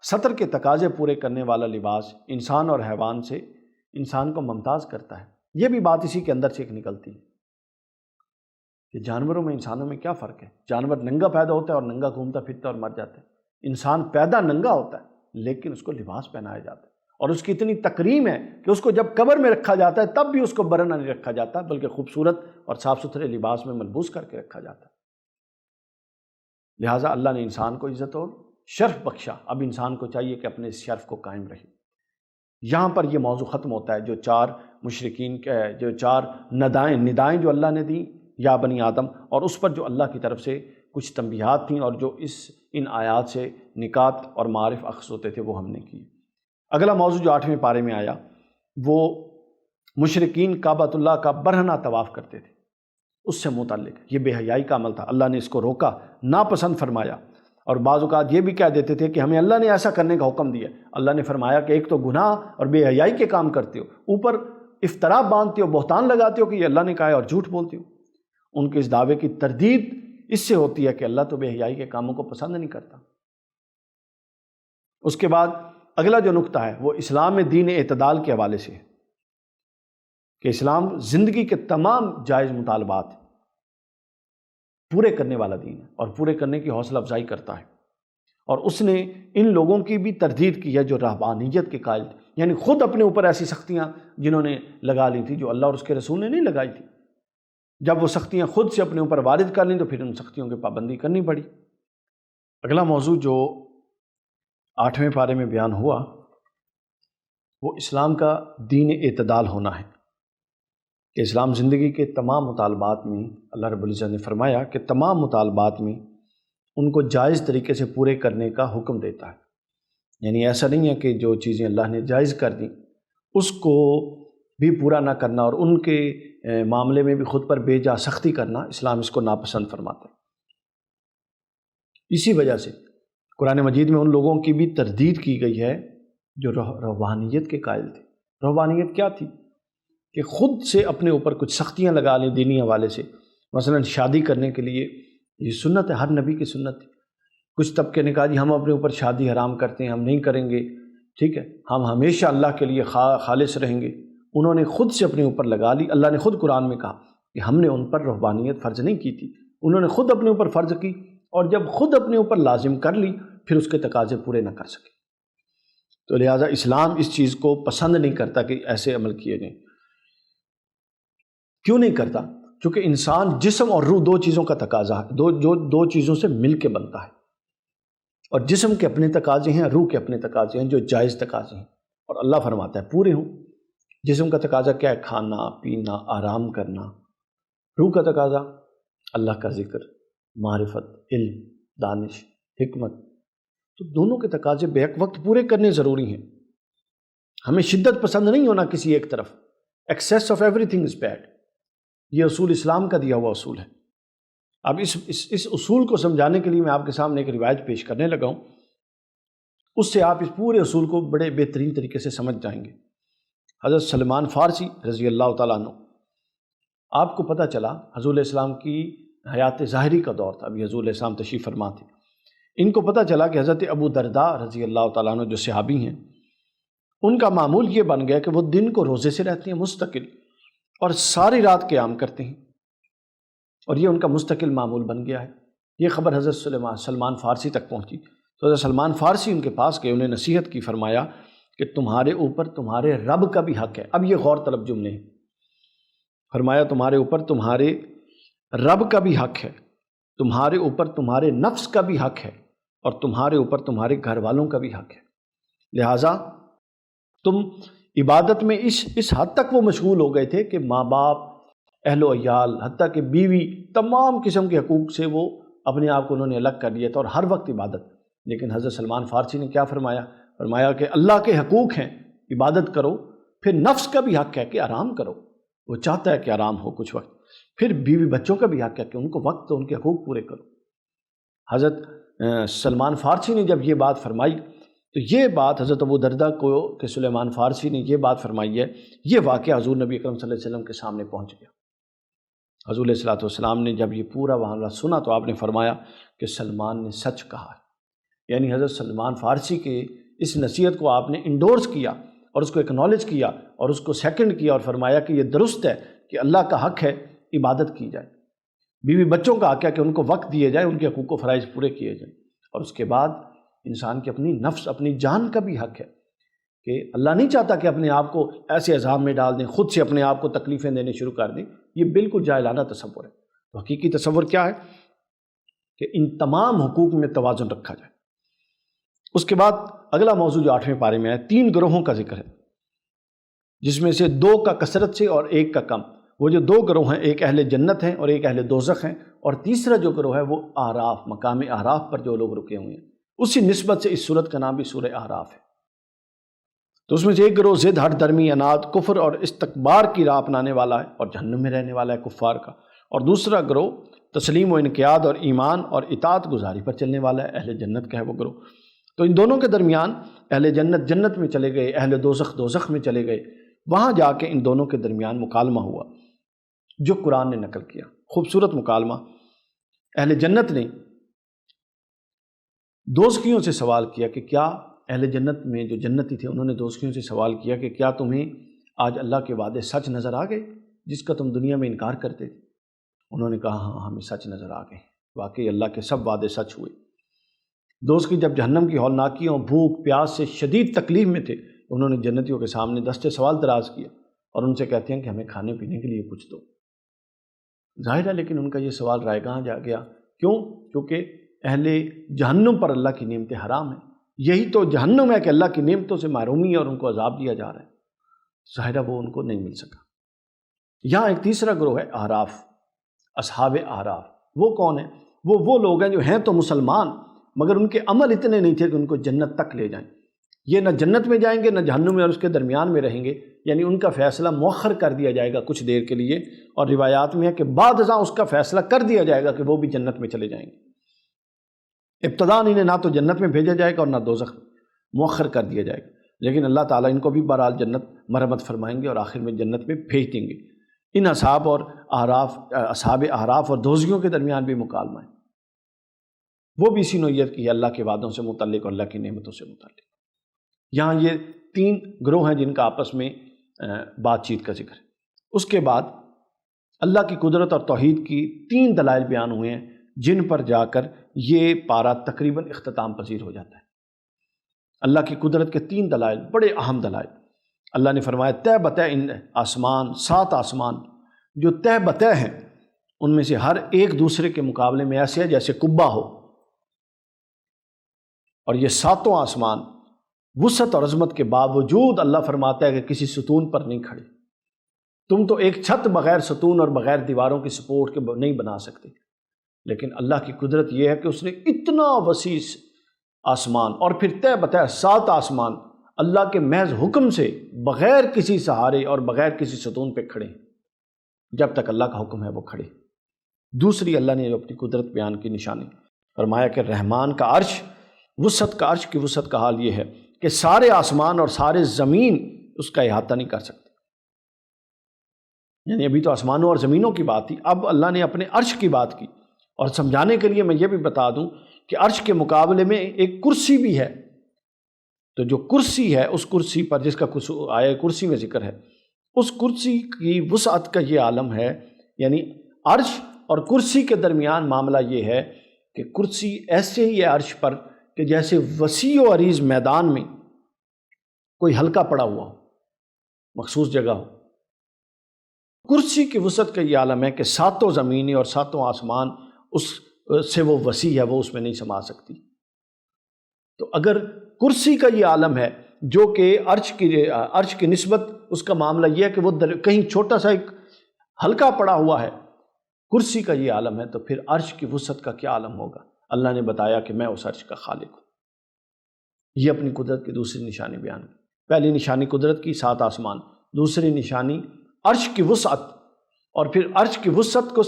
ستر کے تقاضے پورے کرنے والا لباس انسان اور حیوان سے انسان کو ممتاز کرتا ہے۔ یہ بھی بات اسی کے اندر سے ایک نکلتی ہے کہ جانوروں میں انسانوں میں کیا فرق ہے؟ جانور ننگا پیدا ہوتا ہے اور ننگا گھومتا پھرتا ہے اور مر جاتا ہے، انسان پیدا ننگا ہوتا ہے لیکن اس کو لباس پہنایا جاتا ہے، اور اس کی اتنی تکریم ہے کہ اس کو جب قبر میں رکھا جاتا ہے تب بھی اس کو برہنہ نہیں رکھا جاتا، بلکہ خوبصورت اور صاف ستھرے لباس میں ملبوس کر کے رکھا جاتا ہے۔ لہٰذا اللہ نے انسان کو عزت اور شرف بخشا، اب انسان کو چاہیے کہ اپنے اس شرف کو قائم رہے۔ یہاں پر یہ موضوع ختم ہوتا ہے، جو 4 مشرکین کے جو 4 ندائیں جو اللہ نے دیں یا بنی آدم، اور اس پر جو اللہ کی طرف سے کچھ تنبیہات تھیں اور جو ان آیات سے نکات اور معارف اخذ ہوتے تھے وہ ہم نے کی۔ اگلا موضوع جو 8ویں پارے میں آیا وہ مشرکین کعبۃ اللہ کا برہنہ طواف کرتے تھے، اس سے متعلق یہ بے حیائی کا عمل تھا، اللہ نے اس کو روکا، ناپسند فرمایا، اور بعض اوقات یہ بھی کہہ دیتے تھے کہ ہمیں اللہ نے ایسا کرنے کا حکم دیا۔ اللہ نے فرمایا کہ ایک تو گناہ اور بے حیائی کے کام کرتے ہو، اوپر افتراء باندھتے ہو، بہتان لگاتے ہو کہ یہ اللہ نے کہا ہے اور جھوٹ بولتے ہو۔ ان کے اس دعوے کی تردید اس سے ہوتی ہے کہ اللہ تو بے حیائی کے کاموں کو پسند نہیں کرتا۔ اس کے بعد اگلا جو نقطہ ہے وہ اسلام میں دین اعتدال کے حوالے سے ہے کہ اسلام زندگی کے تمام جائز مطالبات پورے کرنے والا دین ہے اور پورے کرنے کی حوصلہ افزائی کرتا ہے، اور اس نے ان لوگوں کی بھی تردید کی ہے جو رہبانیت کے قائل تھے، یعنی خود اپنے اوپر ایسی سختیاں جنہوں نے لگا لی تھی جو اللہ اور اس کے رسول نے نہیں لگائی تھی۔ جب وہ سختیاں خود سے اپنے اوپر وارد کر لیں تو پھر ان سختیوں کی پابندی کرنی پڑی۔ اگلا موضوع جو 8ویں پارے میں بیان ہوا وہ اسلام کا دین اعتدال ہونا ہے کہ اسلام زندگی کے تمام مطالبات میں اللہ رب العزت نے فرمایا کہ تمام مطالبات میں ان کو جائز طریقے سے پورے کرنے کا حکم دیتا ہے، یعنی ایسا نہیں ہے کہ جو چیزیں اللہ نے جائز کر دیں اس کو بھی پورا نہ کرنا اور ان کے معاملے میں بھی خود پر بے جا سختی کرنا، اسلام اس کو ناپسند فرماتا ہے۔ اسی وجہ سے قرآن مجید میں ان لوگوں کی بھی تردید کی گئی ہے جو روحانیت کے قائل تھے۔ روحانیت کیا تھی؟ کہ خود سے اپنے اوپر کچھ سختیاں لگا لیں دینی حوالے سے، مثلا شادی کرنے کے لیے یہ سنت ہے، ہر نبی کی سنت ہے۔ کچھ طبقے نے کہا جی ہم اپنے اوپر شادی حرام کرتے ہیں، ہم نہیں کریں گے، ٹھیک ہے، ہم ہمیشہ اللہ کے لیے خالص رہیں گے۔ انہوں نے خود سے اپنے اوپر لگا لی۔ اللہ نے خود قرآن میں کہا کہ ہم نے ان پر رہبانیت فرض نہیں کی تھی، انہوں نے خود اپنے اوپر فرض کی، اور جب خود اپنے اوپر لازم کر لی پھر اس کے تقاضے پورے نہ کر سکے۔ تو لہٰذا اسلام اس چیز کو پسند نہیں کرتا کہ ایسے عمل کیے جائیں۔ کیوں نہیں کرتا؟ چونکہ انسان جسم اور روح 2 چیزوں کا تقاضا ہے، دو چیزوں سے مل کے بنتا ہے، اور جسم کے اپنے تقاضے ہیں، روح کے اپنے تقاضے ہیں جو جائز تقاضے ہیں، اور اللہ فرماتا ہے پورے ہوں۔ جسم کا تقاضا کیا ہے؟ کھانا پینا، آرام کرنا۔ روح کا تقاضا اللہ کا ذکر، معرفت، علم، دانش، حکمت، تو دونوں کے تقاضے بیک وقت پورے کرنے ضروری ہیں. ہمیں شدت پسند نہیں ہونا کسی ایک طرف. Access of every thing is bad. یہ اصول اسلام کا دیا ہوا اصول ہے. اب اس اصول کو سمجھانے کے لیے میں آپ کے سامنے ایک روایت پیش کرنے لگا ہوں. اس سے آپ اس پورے اصول کو بڑے بہترین طریقے سے سمجھ جائیں گے. حضرت سلمان فارسی رضی اللہ تعالیٰ عنہ، آپ کو پتہ چلا حضور علیہ السلام کی حیات ظاہری کا دور تھا، ابھی حضور علیہ السلام تشریف فرما تھے. ان کو پتہ چلا کہ حضرت ابو درداء رضی اللہ تعالیٰ عنہ جو صحابی ہیں، ان کا معمول یہ بن گیا کہ وہ دن کو روزے سے رہتے ہیں مستقل، اور ساری رات قیام کرتے ہیں، اور یہ ان کا مستقل معمول بن گیا ہے. یہ خبر حضرت سلمان فارسی تک پہنچی تو حضرت سلمان فارسی ان کے پاس گئے، انہیں نصیحت کی، فرمایا کہ تمہارے اوپر تمہارے رب کا بھی حق ہے. اب یہ غور طلب جملے ہیں. فرمایا تمہارے اوپر تمہارے رب کا بھی حق ہے، تمہارے اوپر تمہارے نفس کا بھی حق ہے، اور تمہارے اوپر تمہارے گھر والوں کا بھی حق ہے. لہٰذا تم عبادت میں اس حد تک وہ مشغول ہو گئے تھے کہ ماں باپ، اہل و عیال، حتیٰ کہ بیوی، تمام قسم کے حقوق سے وہ اپنے آپ کو انہوں نے الگ کر لیا تھا، اور ہر وقت عبادت. لیکن حضرت سلمان فارسی نے کیا فرمایا؟ فرمایا کہ اللہ کے حقوق ہیں، عبادت کرو، پھر نفس کا بھی حق ہے کہ آرام کرو، وہ چاہتا ہے کہ آرام ہو کچھ وقت، پھر بیوی بچوں کا بھی حق ہے کہ ان کو وقت ان کے حقوق پورے کرو. حضرت سلمان فارسی نے جب یہ بات فرمائی تو یہ بات حضرت ابو درداء کو کہ سلیمان فارسی نے یہ بات فرمائی ہے، یہ واقعہ حضور نبی اکرم صلی اللہ علیہ وسلم کے سامنے پہنچ گیا. حضور علیہ السلام نے جب یہ پورا معاملہ سنا تو آپ نے فرمایا کہ سلمان نے سچ کہا ہے. یعنی حضرت سلمان فارسی کے اس نصیحت کو آپ نے انڈورس کیا اور اس کو اکنالج کیا اور اس کو سیکنڈ کیا، اور فرمایا کہ یہ درست ہے کہ اللہ کا حق ہے عبادت کی جائے، بیوی بچوں کا حق ہے کہ ان کو وقت دیے جائے، ان کے حقوق و فرائض پورے کیے جائیں، اور اس کے بعد انسان کی اپنی نفس، اپنی جان کا بھی حق ہے کہ اللہ نہیں چاہتا کہ اپنے آپ کو ایسے عذاب میں ڈال دیں، خود سے اپنے آپ کو تکلیفیں دینے شروع کر دیں. یہ بالکل جاہلانہ تصور ہے. تو حقیقی تصور کیا ہے کہ ان تمام حقوق میں توازن رکھا جائے. اس کے بعد اگلا موضوع جو 8ویں پارے میں ہے، 3 گروہوں کا ذکر ہے، جس میں سے 2 کا کثرت سے اور 1 کا کم. وہ جو 2 گروہ ہیں، ایک اہل جنت ہیں اور ایک اہل دوزخ ہیں، اور تیسرا جو گروہ ہے وہ اعراف، مقام اعراف پر جو لوگ رکے ہوئے ہیں. اسی نسبت سے اس صورت کا نام بھی سورہ اعراف ہے. تو اس میں سے ایک گروہ ضد، ہٹ درمی، اناد، کفر اور استکبار کی راہ اپنانے والا ہے اور جہنم میں رہنے والا ہے کفار کا، اور دوسرا گروہ تسلیم و انقیاد اور ایمان اور اطاعت گزاری پر چلنے والا ہے، اہل جنت کا ہے وہ گروہ. تو ان دونوں کے درمیان اہل جنت جنت میں چلے گئے، اہل دوزخ دوزخ میں چلے گئے. وہاں جا کے ان دونوں کے درمیان مکالمہ ہوا جو قرآن نے نقل کیا، خوبصورت مکالمہ. اہل جنت نے دوزخیوں سے سوال کیا کہ کیا اہل جنت میں جو جنتی تھے انہوں نے دوزخیوں سے سوال کیا کہ کیا تمہیں آج اللہ کے وعدے سچ نظر آ گئے جس کا تم دنیا میں انکار کرتے تھے؟ انہوں نے کہا ہاں ہمیں سچ نظر آ گئے، واقعی اللہ کے سب وعدے سچ ہوئے. دوزخی جب جہنم کی ہولناکیوں، بھوک پیاس سے شدید تکلیف میں تھے، انہوں نے جنتیوں کے سامنے دستے سوال دراز کیا اور ان سے کہتے ہیں کہ ہمیں کھانے پینے کے لیے کچھ دو. ظاہر ہے لیکن ان کا یہ سوال رائے گاہ جا گیا. کیوں؟ کیونکہ اہل جہنم پر اللہ کی نعمتیں حرام ہیں. یہی تو جہنم ہے کہ اللہ کی نعمتوں سے محرومی ہے اور ان کو عذاب دیا جا رہا ہے. ظاہر ہے وہ ان کو نہیں مل سکا. یہاں ایک تیسرا گروہ ہے اعراف، اصحاب اعراف. وہ کون ہیں؟ وہ لوگ ہیں جو ہیں تو مسلمان مگر ان کے عمل اتنے نہیں تھے کہ ان کو جنت تک لے جائیں. یہ نہ جنت میں جائیں گے نہ جہنم میں، اور اس کے درمیان میں رہیں گے. یعنی ان کا فیصلہ مؤخر کر دیا جائے گا کچھ دیر کے لیے، اور روایات میں ہے کہ بعد ازاں اس کا فیصلہ کر دیا جائے گا کہ وہ بھی جنت میں چلے جائیں گے. ابتداء انہیں نہ تو جنت میں بھیجا جائے گا اور نہ دوزخ میں، مؤخر کر دیا جائے گا. لیکن اللہ تعالیٰ ان کو بھی بہرحال جنت مرحمت فرمائیں گے اور آخر میں جنت میں بھیج دیں گے. ان اصحاب اعراف اور دوزیوں کے درمیان بھی مکالمہ ہے. وہ بھی اسی نوعیت کی ہے، اللہ کے وعدوں سے متعلق اور اللہ کی نعمتوں سے متعلق. یہاں یہ 3 گروہ ہیں جن کا آپس میں بات چیت کا ذکر ہے. اس کے بعد اللہ کی قدرت اور توحید کی 3 دلائل بیان ہوئے ہیں جن پر جا کر یہ پارہ تقریباً اختتام پذیر ہو جاتا ہے. اللہ کی قدرت کے 3 دلائل، بڑے اہم دلائل. اللہ نے فرمایا تہ بتہ ان آسمان، 7 آسمان جو تہ بتہ ہیں ان میں سے ہر ایک دوسرے کے مقابلے میں ایسے ہے جیسے کبہ ہو، اور یہ 7 آسمان وسعت اور عظمت کے باوجود اللہ فرماتا ہے کہ کسی ستون پر نہیں کھڑے. تم تو ایک چھت بغیر ستون اور بغیر دیواروں کی سپورٹ کے نہیں بنا سکتے. لیکن اللہ کی قدرت یہ ہے کہ اس نے اتنا وسیع آسمان اور پھر طے بتہ 7 آسمان اللہ کے محض حکم سے بغیر کسی سہارے اور بغیر کسی ستون پہ کھڑے، جب تک اللہ کا حکم ہے وہ کھڑے۔ دوسری اللہ نے جو اپنی قدرت بیان کی نشانی فرمایا کہ رحمان کا عرش، وسعت کا عرش کی وسعت کا حال یہ ہے کہ سارے آسمان اور سارے زمین اس کا احاطہ نہیں کر سکتے۔ یعنی ابھی تو آسمانوں اور زمینوں کی بات تھی، اب اللہ نے اپنے عرش کی بات کی۔ اور سمجھانے کے لیے میں یہ بھی بتا دوں کہ عرش کے مقابلے میں ایک کرسی بھی ہے، تو جو کرسی ہے اس کرسی پر جس کا آیا کرسی میں ذکر ہے، اس کرسی کی وسعت کا یہ عالم ہے، یعنی عرش اور کرسی کے درمیان معاملہ یہ ہے کہ کرسی ایسے ہی ہے عرش پر کہ جیسے وسیع و عریض میدان میں کوئی حلقہ پڑا ہوا ہو، مخصوص جگہ ہو۔ کرسی کی وسعت کا یہ عالم ہے کہ 7 زمینیں اور 7 آسمان اس سے وہ وسیع ہے، وہ اس میں نہیں سما سکتی۔ تو اگر کرسی کا یہ عالم ہے جو کہ عرش کی نسبت اس کا معاملہ یہ ہے کہ وہ کہیں چھوٹا سا ایک حلقہ پڑا ہوا ہے، کرسی کا یہ عالم ہے، تو پھر عرش کی وسعت کا کیا عالم ہوگا؟ اللہ نے بتایا کہ میں اس عرش کا خالق ہوں۔ یہ اپنی قدرت کی دوسری نشانی بیان کی۔ پہلی نشانی قدرت کی 7 آسمان، دوسری نشانی عرش کی وسعت، اور پھر عرش کی وسعت کو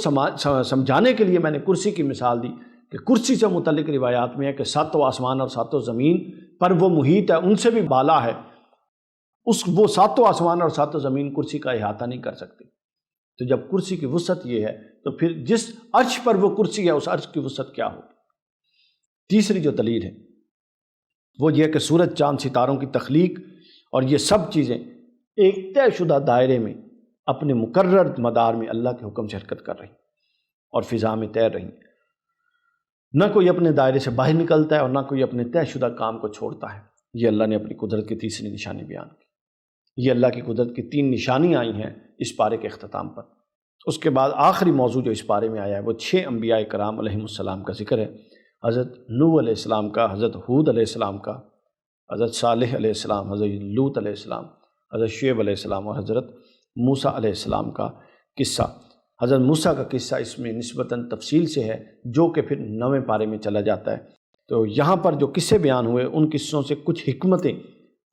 سمجھانے کے لیے میں نے کرسی کی مثال دی کہ کرسی سے متعلق روایات میں ہے کہ 7 آسمان اور 7 زمین پر وہ محیط ہے، ان سے بھی بالا ہے، وہ 7 آسمان اور 7 زمین کرسی کا احاطہ نہیں کر سکتے۔ تو جب کرسی کی وسعت یہ ہے تو پھر جس عرش پر وہ کرسی ہے اس عرش کی وسعت کیا ہوگی؟ تیسری جو دلیل ہے وہ یہ ہے کہ سورج، چاند، ستاروں کی تخلیق اور یہ سب چیزیں ایک طے شدہ دائرے میں اپنے مقرر مدار میں اللہ کے حکم سے حرکت کر رہی اور فضا میں تیر رہی۔ نہ کوئی اپنے دائرے سے باہر نکلتا ہے اور نہ کوئی اپنے طے شدہ کام کو چھوڑتا ہے۔ یہ اللہ نے اپنی قدرت کی تیسری نشانی بیان کی۔ یہ اللہ کی قدرت کی 3 نشانیاں آئی ہیں اس پارے کے اختتام پر۔ اس کے بعد آخری موضوع جو اس پارے میں آیا ہے وہ 6 انبیاء کرام علیہم السلام کا ذکر ہے۔ حضرت نوح علیہ السلام کا، حضرت ہود علیہ السلام کا، حضرت صالح علیہ السلام، حضرت لوط علیہ السلام، حضرت شعیب علیہ السلام اور حضرت موسیٰ علیہ السلام کا قصہ۔ حضرت موسیٰ کا قصہ اس میں نسبتاً تفصیل سے ہے جو کہ پھر 9ویں پارے میں چلا جاتا ہے۔ تو یہاں پر جو قصے بیان ہوئے ان قصوں سے کچھ حکمتیں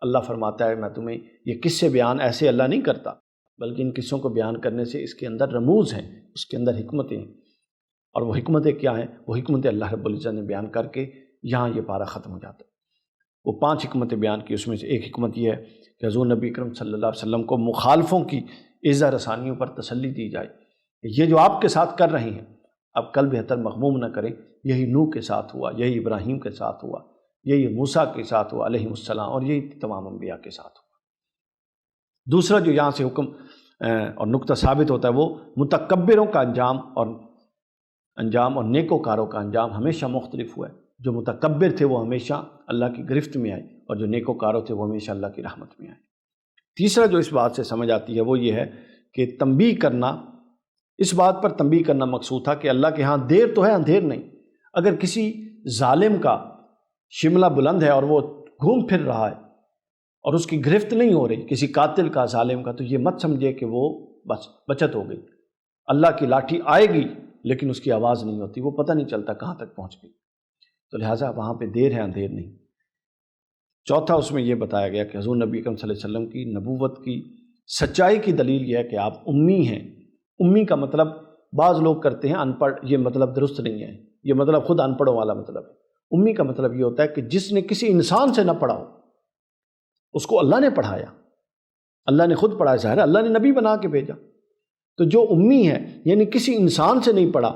اللہ فرماتا ہے، میں تمہیں یہ قصے بیان ایسے اللہ نہیں کرتا، بلکہ ان قصوں کو بیان کرنے سے اس کے اندر رموز ہیں، اس کے اندر حکمتیں ہیں۔ اور وہ حکمتیں کیا ہیں؟ وہ حکمتیں اللہ رب العزت نے بیان کر کے یہاں یہ پارہ ختم ہو جاتا ہے۔ وہ 5 حکمتیں بیان کی، اس میں سے ایک حکمت یہ ہے کہ حضور نبی اکرم صلی اللہ علیہ وسلم کو مخالفوں کی ایذا رسانیوں پر تسلی دی جائے۔ یہ جو آپ کے ساتھ کر رہے ہیں اب کل بہتر مغموم نہ کریں، یہی نوح کے ساتھ ہوا، یہی ابراہیم کے ساتھ ہوا، یہی موسیٰ کے ساتھ ہوا علیہ السلام، اور یہی تمام انبیاء کے ساتھ ہوا۔ دوسرا جو یہاں سے حکم اور نقطہ ثابت ہوتا ہے وہ متکبروں کا انجام اور نیکوکاروں کا انجام ہمیشہ مختلف ہوا ہے۔ جو متکبر تھے وہ ہمیشہ اللہ کی گرفت میں آئے، اور جو نیکوکاروں تھے وہ ہمیشہ اللہ کی رحمت میں آئے۔ تیسرا جو اس بات سے سمجھ آتی ہے وہ یہ ہے کہ تنبیہ کرنا، اس بات پر تنبیہ کرنا مقصود تھا کہ اللہ کے ہاں دیر تو ہے، اندھیر نہیں۔ اگر کسی ظالم کا شملہ بلند ہے اور وہ گھوم پھر رہا ہے اور اس کی گرفت نہیں ہو رہی، کسی قاتل کا، ظالم کا، تو یہ مت سمجھے کہ وہ بس بچت ہو گئی۔ اللہ کی لاٹھی آئے گی لیکن اس کی آواز نہیں ہوتی، وہ پتہ نہیں چلتا کہاں تک پہنچ گئی۔ تو لہٰذا وہاں پہ دیر ہے، اندھیر نہیں۔ چوتھا اس میں یہ بتایا گیا کہ حضور نبی اکرم صلی اللہ علیہ وسلم کی نبوت کی سچائی کی دلیل یہ ہے کہ آپ امی ہیں۔ امی کا مطلب بعض لوگ کرتے ہیں ان پڑھ، یہ مطلب درست نہیں ہے، یہ مطلب خود ان پڑھوں والا مطلب ہے۔ امی کا مطلب یہ ہوتا ہے کہ جس نے کسی انسان سے نہ پڑھا ہو، اس کو اللہ نے پڑھایا، اللہ نے خود پڑھایا، ظاہر ہے اللہ نے نبی بنا کے بھیجا۔ تو جو امی ہے یعنی کسی انسان سے نہیں پڑھا،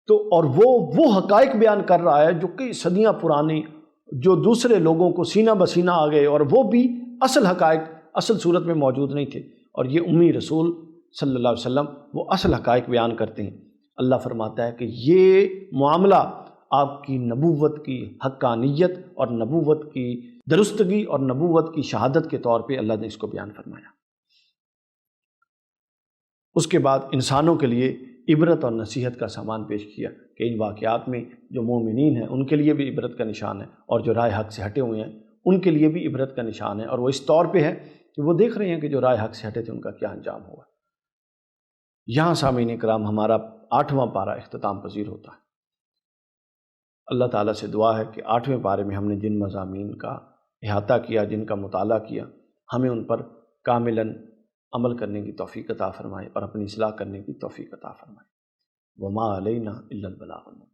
تو اور وہ حقائق بیان کر رہا ہے جو کئی صدیاں پرانے، جو دوسرے لوگوں کو سینہ بسینہ آ گئے، اور وہ بھی اصل حقائق اصل صورت میں موجود نہیں تھے، اور یہ امی رسول صلی اللہ علیہ وسلم وہ اصل حقائق بیان کرتے ہیں۔ اللہ فرماتا ہے کہ یہ معاملہ آپ کی نبوت کی حقانیت اور نبوت کی درستگی اور نبوت کی شہادت کے طور پہ اللہ نے اس کو بیان فرمایا۔ اس کے بعد انسانوں کے لیے عبرت اور نصیحت کا سامان پیش کیا کہ ان واقعات میں جو مومنین ہیں ان کے لیے بھی عبرت کا نشان ہے، اور جو رائے حق سے ہٹے ہوئے ہیں ان کے لیے بھی عبرت کا نشان ہے، اور وہ اس طور پہ ہے کہ وہ دیکھ رہے ہیں کہ جو رائے حق سے ہٹے تھے ان کا کیا انجام ہوا۔ یہاں سامعین کرام ہمارا 8واں پارہ اختتام پذیر ہوتا ہے۔ اللہ تعالیٰ سے دعا ہے کہ 8ویں پارے میں ہم نے جن مضامین کا احاطہ کیا، جن کا مطالعہ کیا، ہمیں ان پر کاملاً عمل کرنے کی توفیق عطا فرمائے اور اپنی اصلاح کرنے کی توفیق عطا فرمائے۔ وما علینا الا البلاغ المبین۔